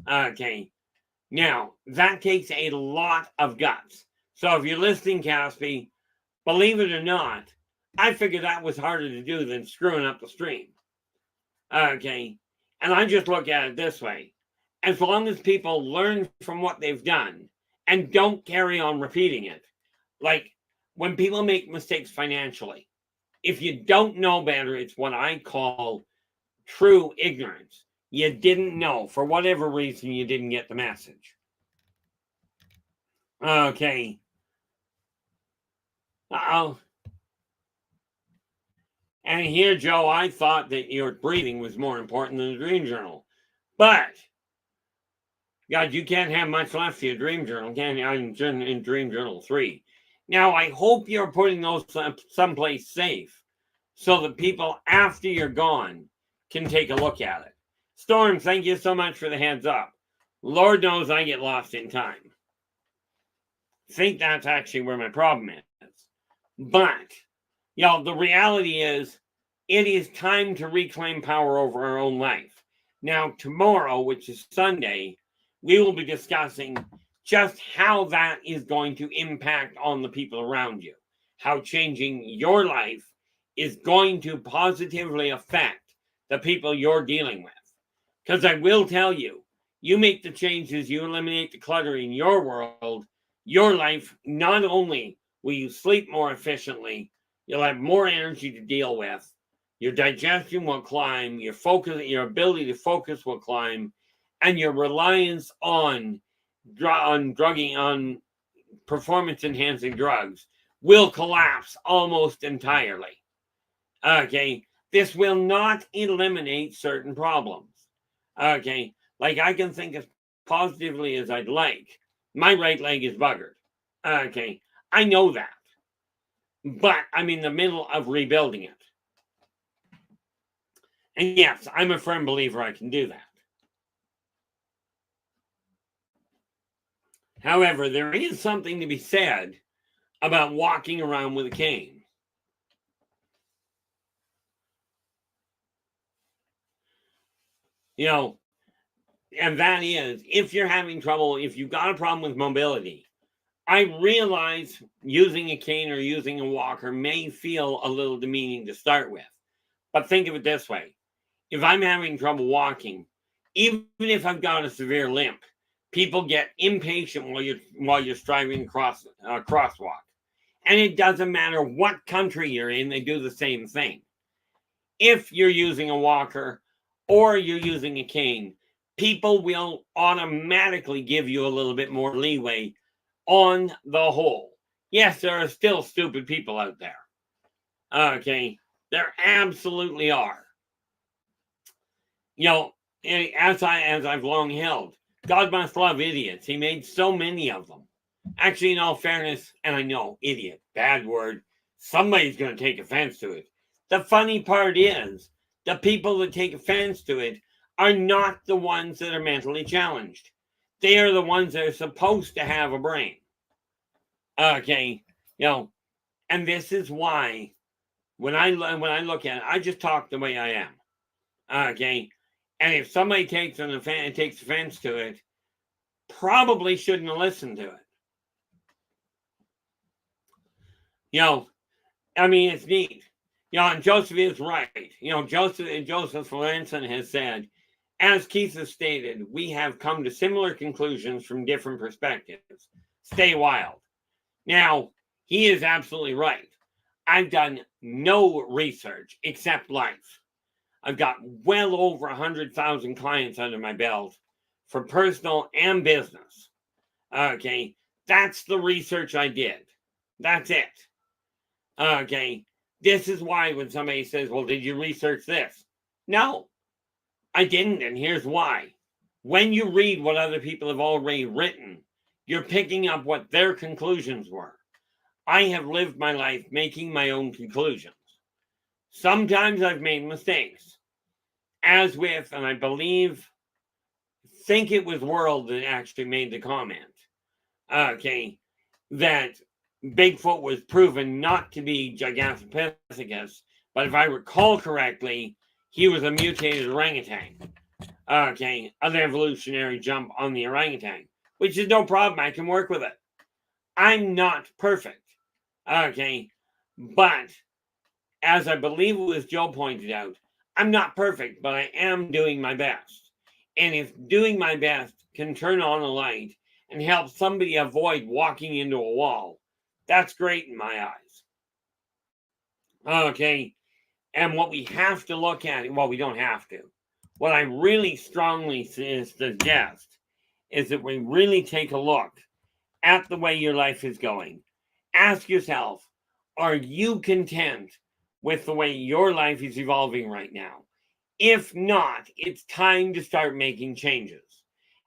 Okay. Now, that takes a lot of guts. So if you're listening, Caspi, believe it or not, I figured that was harder to do than screwing up the stream. Okay. And I just look at it this way. As long as people learn from what they've done and don't carry on repeating it, like when people make mistakes financially, if you don't know better, it's what I call true ignorance. You didn't know. For whatever reason, you didn't get the message. Okay. Uh-oh. And here, Joe, I thought that your breathing was more important than the dream journal. But, God, you can't have much left for your dream journal, can you? In Dream Journal 3. Now, I hope you're putting those someplace safe so that people after you're gone can take a look at it. Storm, thank you so much for the heads up. Lord knows I get lost in time. I think that's actually where my problem is. But, the reality is, it is time to reclaim power over our own life. Now, tomorrow, which is Sunday, we will be discussing just how that is going to impact on the people around you. How changing your life is going to positively affect the people you're dealing with. Because I will tell you, you make the changes, you eliminate the clutter in your world, your life, not only will you sleep more efficiently, you'll have more energy to deal with, your digestion will climb, your focus, your ability to focus will climb, and your reliance on performance enhancing drugs will collapse almost entirely. Okay, this will not eliminate certain problems. Okay, like I can think as positively as I'd like. My right leg is buggered. Okay, I know that, but I'm in the middle of rebuilding it. And yes, I'm a firm believer I can do that. However, there is something to be said about walking around with a cane. You know, and that is, if you're having trouble, if you've got a problem with mobility, I realize using a cane or using a walker may feel a little demeaning to start with. But think of it this way. If I'm having trouble walking, even if I've got a severe limp, people get impatient while you're striving across a crosswalk. And it doesn't matter what country you're in, they do the same thing. If you're using a walker or you're using a cane, people will automatically give you a little bit more leeway on the whole. Yes, there are still stupid people out there. Okay, there absolutely are. You know, as I've long held, God must love idiots. He made so many of them. Actually, in all fairness, and I know idiot, bad word, somebody's going to take offense to it. The funny part is, the people that take offense to it are not the ones that are mentally challenged. They are the ones that are supposed to have a brain. Okay, you know, and this is why when I look at it, I just talk the way I am. Okay, and if somebody takes offense to it, probably shouldn't have listened to it. You know, I mean, it's neat. You know, and Joseph is right. You know, Joseph Lorenzen has said, as Keith has stated, we have come to similar conclusions from different perspectives. Stay wild. Now, he is absolutely right. I've done no research except life. I've got well over 100,000 clients under my belt for personal and business. Okay, that's the research I did. That's it. Okay, this is why when somebody says, well, did you research this? No, I didn't, and here's why. When you read what other people have already written, you're picking up what their conclusions were. I have lived my life making my own conclusions. Sometimes I've made mistakes, as with, and I think it was World that actually made the comment, okay, that Bigfoot was proven not to be Gigantopithecus, but if I recall correctly, he was a mutated orangutan. Okay, an evolutionary jump on the orangutan, which is no problem. I can work with it. I'm not perfect. Okay, but as I believe it was Joe pointed out, I'm not perfect, but I am doing my best. And if doing my best can turn on a light and help somebody avoid walking into a wall, that's great in my eyes. Okay, and what we have to look at, well, we don't have to. What I really strongly suggest is that we really take a look at the way your life is going. Ask yourself, are you content with the way your life is evolving right now? If not, it's time to start making changes.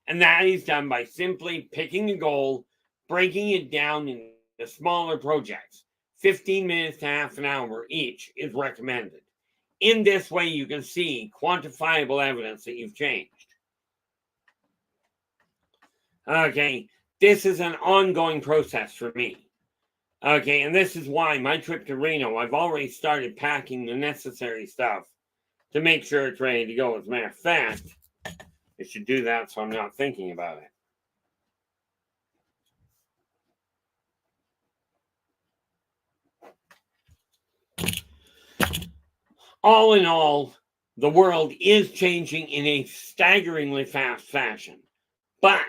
And that is done by simply picking a goal, breaking it down into smaller projects. 15 minutes to half an hour each is recommended. In this way, you can see quantifiable evidence that you've changed. Okay, this is an ongoing process for me. Okay, and this is why my trip to Reno, I've already started packing the necessary stuff to make sure it's ready to go. As a matter of fact, I should do that so I'm not thinking about it. All in all, The world is changing in a staggeringly fast fashion, but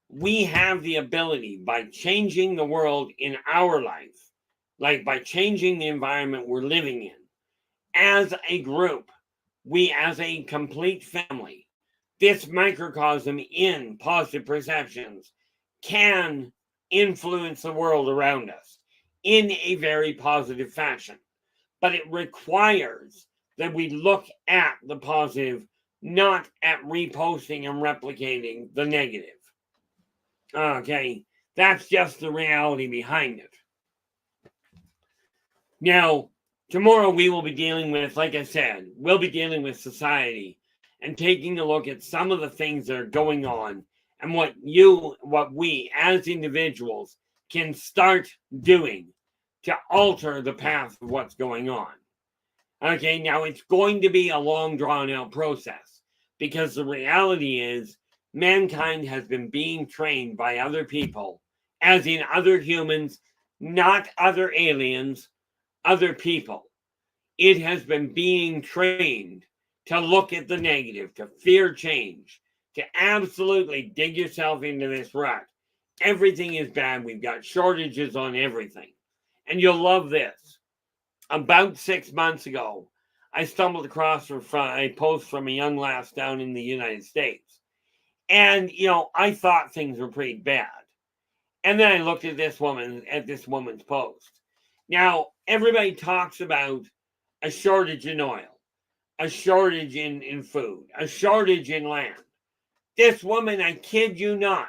we have the ability, by changing the world in our life, like by changing the environment we're living in, as a group, we as a complete family, this microcosm in positive perceptions can influence the world around us in a very positive fashion. But it requires that we look at the positive, not at reposting and replicating the negative. Okay, that's just the reality behind it. Now, tomorrow we will be dealing with, like I said, we'll be dealing with society and taking a look at some of the things that are going on and what we as individuals can start doing to alter the path of what's going on. Okay, now it's going to be a long drawn out process, because the reality is mankind has been being trained by other people, as in other humans, not other aliens, other people. It has been being trained to look at the negative, to fear change, to absolutely dig yourself into this rut. Everything is bad. We've got shortages on everything. And you'll love this. About 6 months ago, I stumbled across a post from a young lass down in the United States. And, I thought things were pretty bad. And then I looked at this woman's post. Now, everybody talks about a shortage in oil, a shortage in food, a shortage in land. This woman, I kid you not,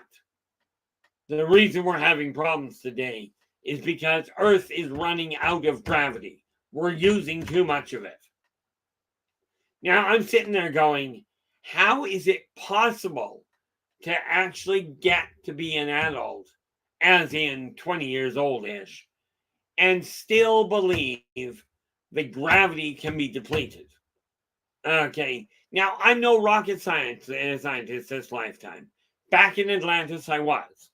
the reason we're having problems today is because Earth is running out of gravity. We're using too much of it. Now, I'm sitting there going, how is it possible to actually get to be an adult, as in 20 years old-ish, and still believe that gravity can be depleted? Okay, now I'm no rocket scientist this lifetime. Back in Atlantis, I was.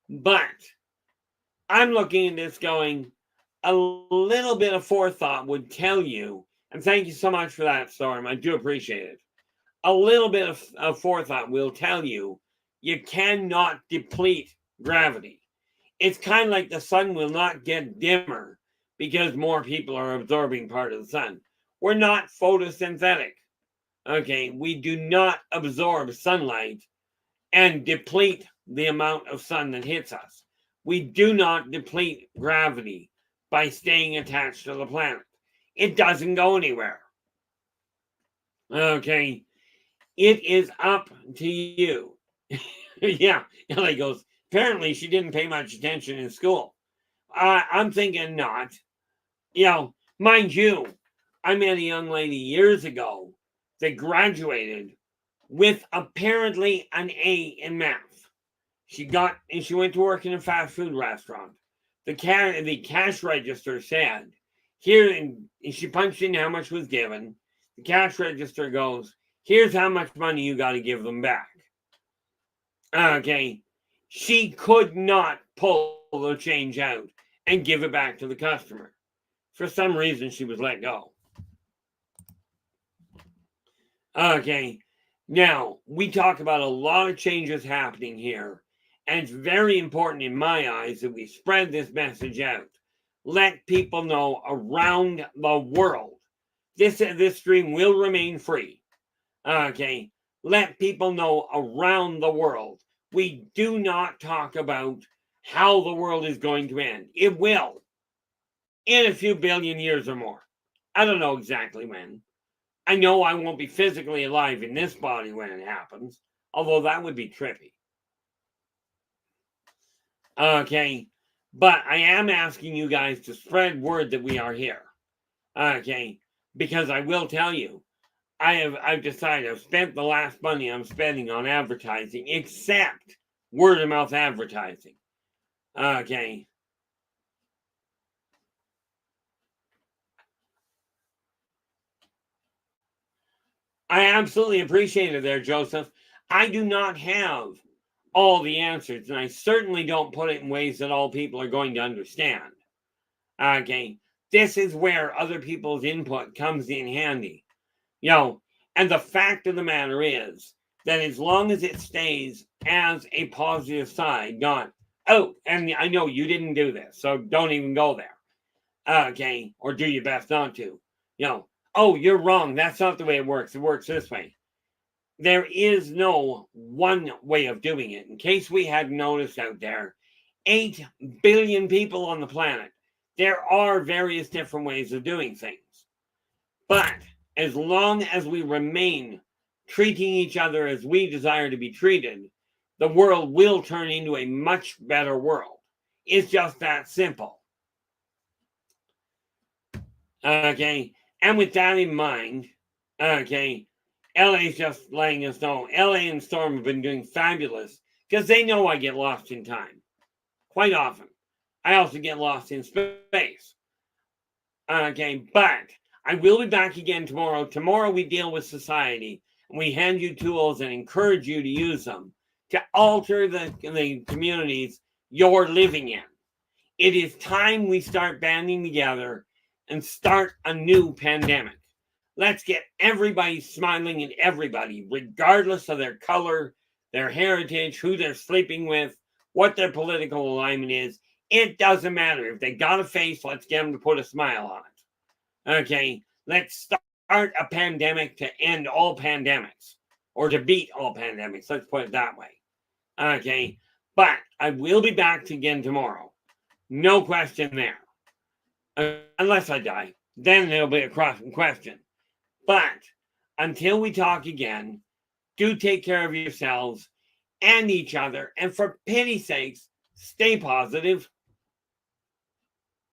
But I'm looking at this going, a little bit of forethought would tell you, and thank you so much for that, Storm. I do appreciate it. A little bit of forethought will tell you cannot deplete gravity. It's kind of like the sun will not get dimmer because more people are absorbing part of the sun. We're not photosynthetic. Okay, we do not absorb sunlight and deplete the amount of sun that hits us. We do not deplete gravity by staying attached to the planet. It doesn't go anywhere. Okay, it is up to you. Yeah, Ellie goes, apparently she didn't pay much attention in school. I'm thinking not. Mind you, I met a young lady years ago that graduated with apparently an A in math. She went to work in a fast food restaurant. The cash register said, here, and she punched in how much was given. The cash register goes, here's how much money you got to give them back. Okay, she could not pull the change out and give it back to the customer. For some reason, she was let go. Okay, now we talk about a lot of changes happening here, and it's very important in my eyes that we spread this message out. Let people know around the world. This stream will remain free. Okay, let people know around the world. We do not talk about how the world is going to end. It will, in a few billion years or more. I don't know exactly when. I know I won't be physically alive in this body when it happens, although that would be trippy. Okay, but I am asking you guys to spread word that we are here. Okay, because I will tell you, I've decided I've spent the last money I'm spending on advertising, except word of mouth advertising. Okay. I absolutely appreciate it there, Joseph. I do not have all the answers, and I certainly don't put it in ways that all people are going to understand. Okay. This is where other people's input comes in handy. And the fact of the matter is that as long as it stays as a positive side, not, oh, and I know you didn't do this, so don't even go there. Okay, or do your best not to. Oh, you're wrong. That's not the way it works. It works this way. There is no one way of doing it. In case we hadn't noticed out there, 8 billion people on the planet. There are various different ways of doing things. But as long as we remain treating each other as we desire to be treated, the world will turn into a much better world. It's just that simple. Okay, and with that in mind, okay, LA's just letting us know. LA and Storm have been doing fabulous because they know I get lost in time quite often. I also get lost in space. Okay, but I will be back again tomorrow. Tomorrow we deal with society and we hand you tools and encourage you to use them to alter the communities you're living in. It is time we start banding together and start a new pandemic. Let's get everybody smiling at everybody, regardless of their color, their heritage, who they're sleeping with, what their political alignment is. It doesn't matter. If they got a face, let's get them to put a smile on it. Okay, let's start a pandemic to end all pandemics, or to beat all pandemics. Let's put it that way. Okay, but I will be back again tomorrow. No question there. Unless I die, then there'll be a question. But until we talk again, do take care of yourselves and each other. And for pity's sakes, stay positive.